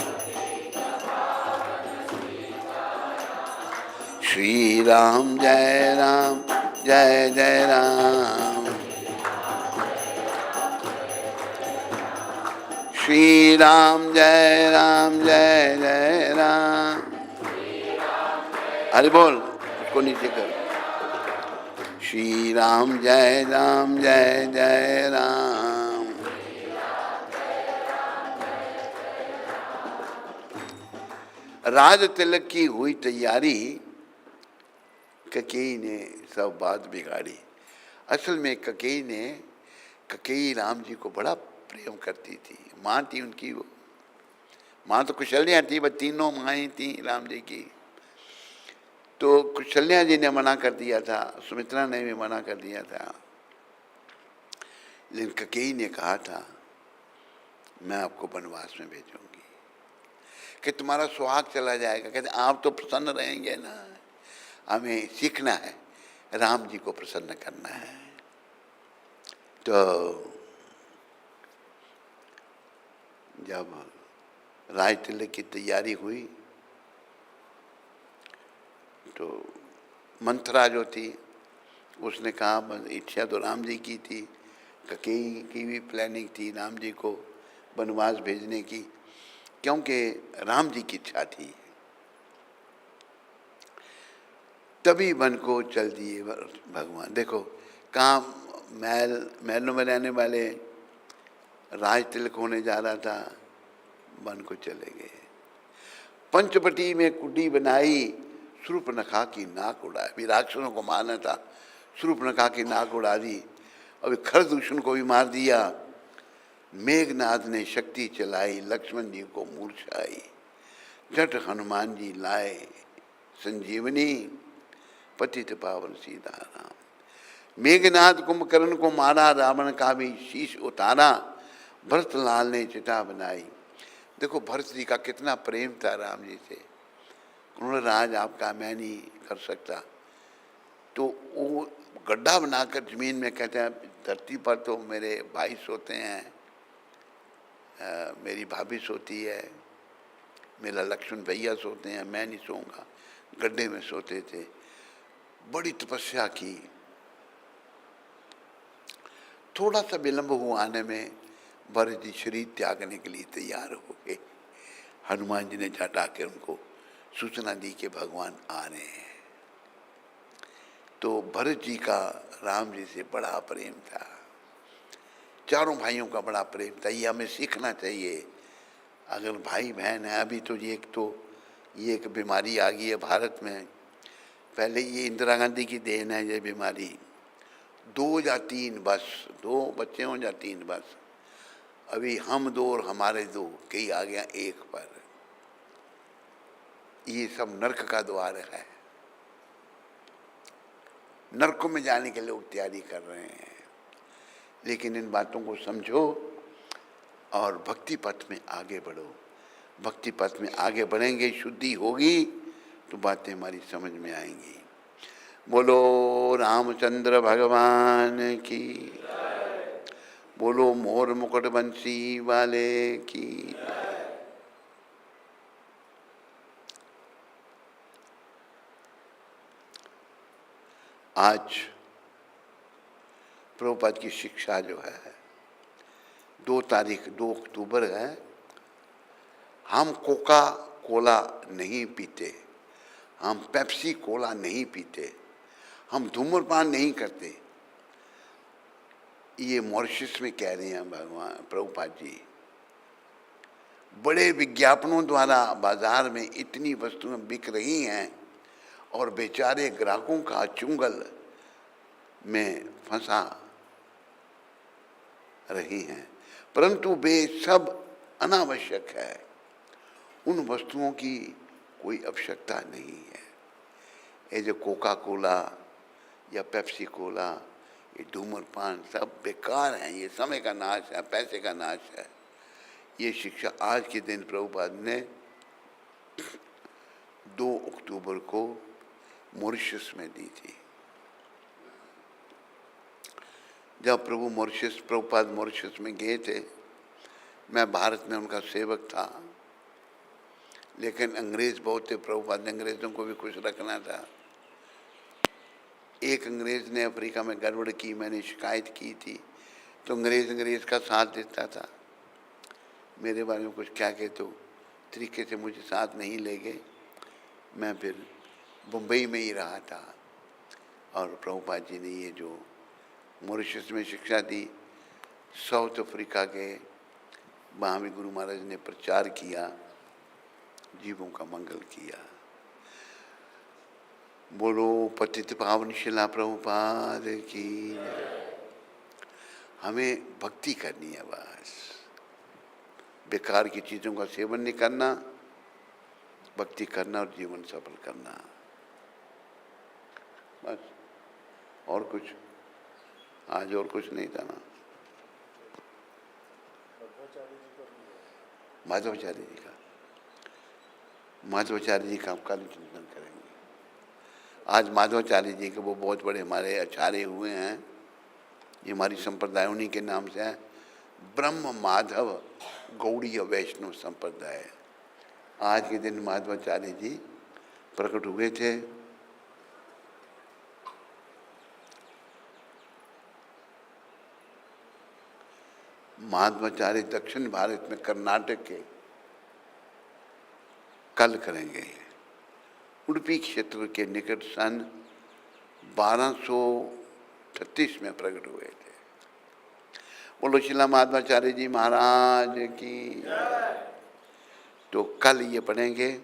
श्री राम जय जय राम। श्री राम जय जय राम। अरे बोल, उसको नीचे कर। श्री राम जय जय राम। राज तिलक की हुई तैयारी, ककेई ने सब बात बिगाड़ी। असल में ककेई राम जी को बड़ा प्रेम करती थी। माँ थी उनकी, वो माँ तो कुशल्या थी, बस तीनों माएँ थी राम जी की। तो कुशल्या जी ने मना कर दिया था, सुमित्रा ने भी मना कर दिया था, लेकिन ककेई ने कहा था मैं आपको वनवास में भेजूंगी कि तुम्हारा सुहाग चला जाएगा। कहते आप तो प्रसन्न रहेंगे ना, हमें सीखना है, राम जी को प्रसन्न करना है। तो जब राज तिलक की तैयारी हुई तो मंथरा जो थी उसने कहा, इच्छा तो राम जी की थी, ककेई की भी प्लानिंग थी राम जी को वनवास भेजने की, क्योंकि राम जी की इच्छा थी। तभी वन को चल दिए भगवान। देखो कहाँ महलों में रहने वाले राज तिलक होने जा रहा था, वन को चले गए। पंचवटी में कुटी बनाई, शूर्पणखा की नाक उड़ाई। अभी राक्षसों को मारना था, शूर्पणखा की नाक उड़ा दी। अभी खरदूषण को भी मार दिया। मेघनाथ ने शक्ति चलाई, लक्ष्मण जी को मूर्छाई। झट हनुमान जी लाए संजीवनी, पतित पावन सीताराम। मेघनाथ कुंभकर्ण को मारा, रावण का भी शीश उतारा। भरतलाल ने चिता बनाई। देखो भरत जी का कितना प्रेम था राम जी से। उन्होंने राज आपका मैं नहीं कर सकता, तो वो गड्ढा बनाकर जमीन में, कहते हैं धरती पर तो मेरे भाई सोते हैं, मेरी भाभी सोती है, मेरा लक्ष्मण भैया सोते हैं, मैं नहीं सोऊंगा। गड्ढे में सोते थे। बड़ी तपस्या की। थोड़ा सा विलंब हुआ आने में, भरत जी शरीर त्यागने के लिए तैयार हो गए। हनुमान जी ने झट आकर उनको सूचना दी कि भगवान आ रहे हैं। तो भरत जी का राम जी से बड़ा प्रेम था, चारों भाइयों का बड़ा प्रेम था। ये हमें सीखना चाहिए। अगर भाई बहन है, अभी तो ये एक बीमारी आ गई है भारत में। पहले ये इंदिरा गांधी की देन है ये बीमारी। 2 या 3 बस, 2 बच्चे हों या 3 बस। अभी हम 2 और हमारे 2, कई आ गया 1 पर। ये सब नरक का द्वार है। नरकों में जाने के लोग तैयारी कर रहे हैं। लेकिन इन बातों को समझो और भक्ति पथ में आगे बढ़ो। भक्ति पथ में आगे बढ़ेंगे, शुद्धि होगी तो बातें हमारी समझ में आएंगी। बोलो रामचंद्र भगवान की, बोलो मोर मुकुट बंसी वाले की। आज प्रभुपाद की शिक्षा जो है 2 अक्टूबर है, हम कोका कोला नहीं पीते, हम पेप्सी कोला नहीं पीते, हम धूम्रपान नहीं करते। ये मॉरिशस में कह रहे हैं भगवान प्रभुपाद जी। बड़े विज्ञापनों द्वारा बाजार में इतनी वस्तुएं बिक रही हैं और बेचारे ग्राहकों का चुंगल में फंसा रही हैं, परंतु वे सब अनावश्यक है। उन वस्तुओं की कोई आवश्यकता नहीं है। ये जो कोका कोला या पेप्सी कोला, ये धूम्रपान सब बेकार हैं, ये समय का नाश है, पैसे का नाश है। ये शिक्षा आज के दिन प्रभुपाद ने 2 अक्टूबर को मॉरिशस में दी थी। जब प्रभुपाद मॉरिशस में गए थे, मैं भारत में उनका सेवक था, लेकिन अंग्रेज बहुत थे। प्रभुपाद ने अंग्रेज़ों को भी खुश रखना था। एक अंग्रेज़ ने अफ्रीका में गड़बड़ की, मैंने शिकायत की थी, तो अंग्रेज़ का साथ देता था। मेरे बारे में कुछ क्या कहते हो तरीके से मुझे साथ नहीं ले गए। मैं फिर मुंबई में ही रहा था। और प्रभुपाद जी ने ये जो मॉरिशस में शिक्षा दी, साउथ अफ्रीका गए, वहाँ भी गुरु महाराज ने प्रचार किया, जीवों का मंगल किया। बोलो पतित पावन शिला प्रभुपाद की। हमें भक्ति करनी है बस, बेकार की चीज़ों का सेवन नहीं करना, भक्ति करना और जीवन सफल करना, बस। और कुछ आज और कुछ नहीं था ना। माधवाचार्य जी का हम कल चिंतन करेंगे। आज माधवाचार्य जी के वो बहुत बड़े हमारे आचार्य हुए हैं। ये हमारी संप्रदाय उन्हीं के नाम से है, ब्रह्म माधव गौड़ीय वैष्णव संप्रदाय। आज के दिन माधवाचार्य जी प्रकट हुए थे। माधवाचार्य दक्षिण भारत में कर्नाटक के कल करेंगे। उडुपी क्षेत्र के निकट सन 1236 में प्रकट हुए थे। बोलो शिला माधवाचार्य जी महाराज की। तो कल ये पढ़ेंगे,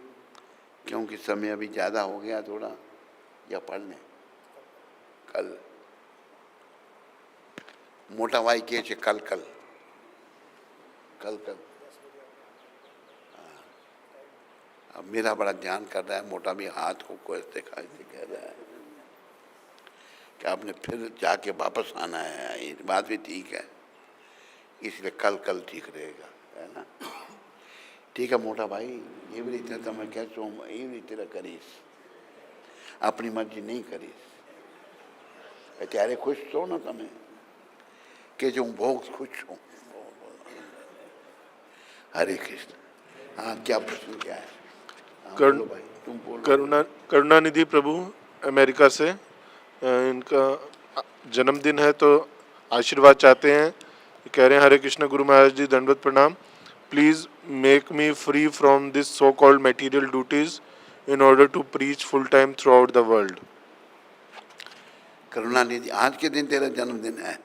क्योंकि समय अभी ज़्यादा हो गया थोड़ा, या पढ़ लें कल। मोटा भाई के कल अब मेरा बड़ा ध्यान कर रहा है, मोटा भी हाथ को कोसते खाते कह रहा है कि आपने फिर जाके वापस आना है। ये बात भी ठीक है, इसलिए कल ठीक रहेगा, है ना। ठीक है मोटा भाई, ये भी रीते તમે કહે છો એ રીતે કરીશ, આપણી મરજી નહીં કરીશ। ત્યારે ખુશ છો ને તમે કે जो હું बहुत खुश हूँ। हरे कृष्ण। हाँ, क्या प्रश्न क्या है? हाँ, बोलो भाई, तुम बोलो। करुणानिधि प्रभु अमेरिका से, इनका जन्मदिन है तो आशीर्वाद चाहते हैं। कह रहे हैं हरे कृष्ण गुरु महाराज जी, दंडवत प्रणाम। Please make me free from this so called material duties in order to preach full time throughout the world. Karunanidhi, आज के दिन तेरा जन्मदिन है?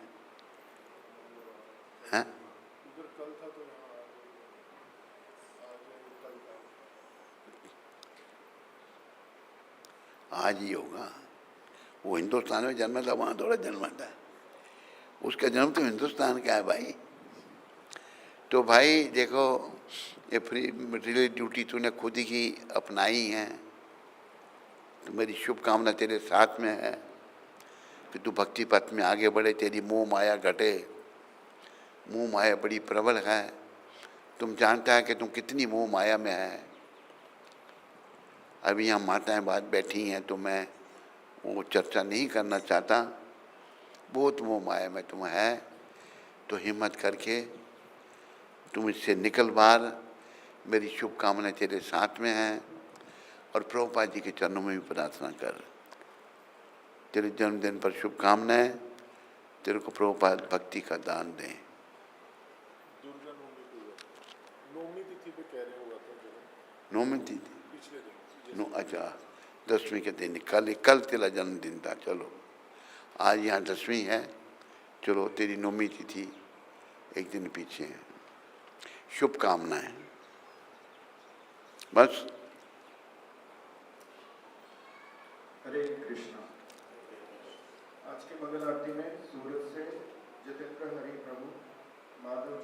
आज ही होगा। वो हिंदुस्तान में जन्मा था, वहाँ थोड़ा जन्मा था। उसका जन्म तो हिंदुस्तान का है भाई। तो भाई देखो, ये फ्री मटेरियल ड्यूटी तूने खुद ही अपनाई है, तो मेरी शुभकामना तेरे साथ में है कि तू भक्ति पथ में आगे बढ़े, तेरी मोह माया घटे। मोह माया बड़ी प्रबल है, तुम जानता है कि तुम कितनी मोह माया में है। अभी यहाँ माताएं बात बैठी हैं तो मैं वो चर्चा नहीं करना चाहता। बहुत मोह माया में तुम है, तो हिम्मत करके तुम इससे निकल बाहर। मेरी शुभकामनाएं तेरे साथ में हैं और प्रभुपाद जी के चरणों में भी प्रार्थना कर। तेरे जन्मदिन पर शुभकामनाएं। तेरे को प्रभुपाद भक्ति का दान दें। दुर्गा नवमी को हुआ, नवमी तिथि पे कह रहे हुआ था जन्म, नौमी तिथि पिछले दिन। नो, अच्छा 10वीं के दिन, कल तेरा जन्मदिन था। चलो आज यहाँ 10वीं है, चलो तेरी नौमी तिथि एक दिन पीछे है। शुभकामनाएं। बस। हरे कृष्णा। आज के मंगल आरती में सूरत से जितेंद्र हरि प्रभु, माधव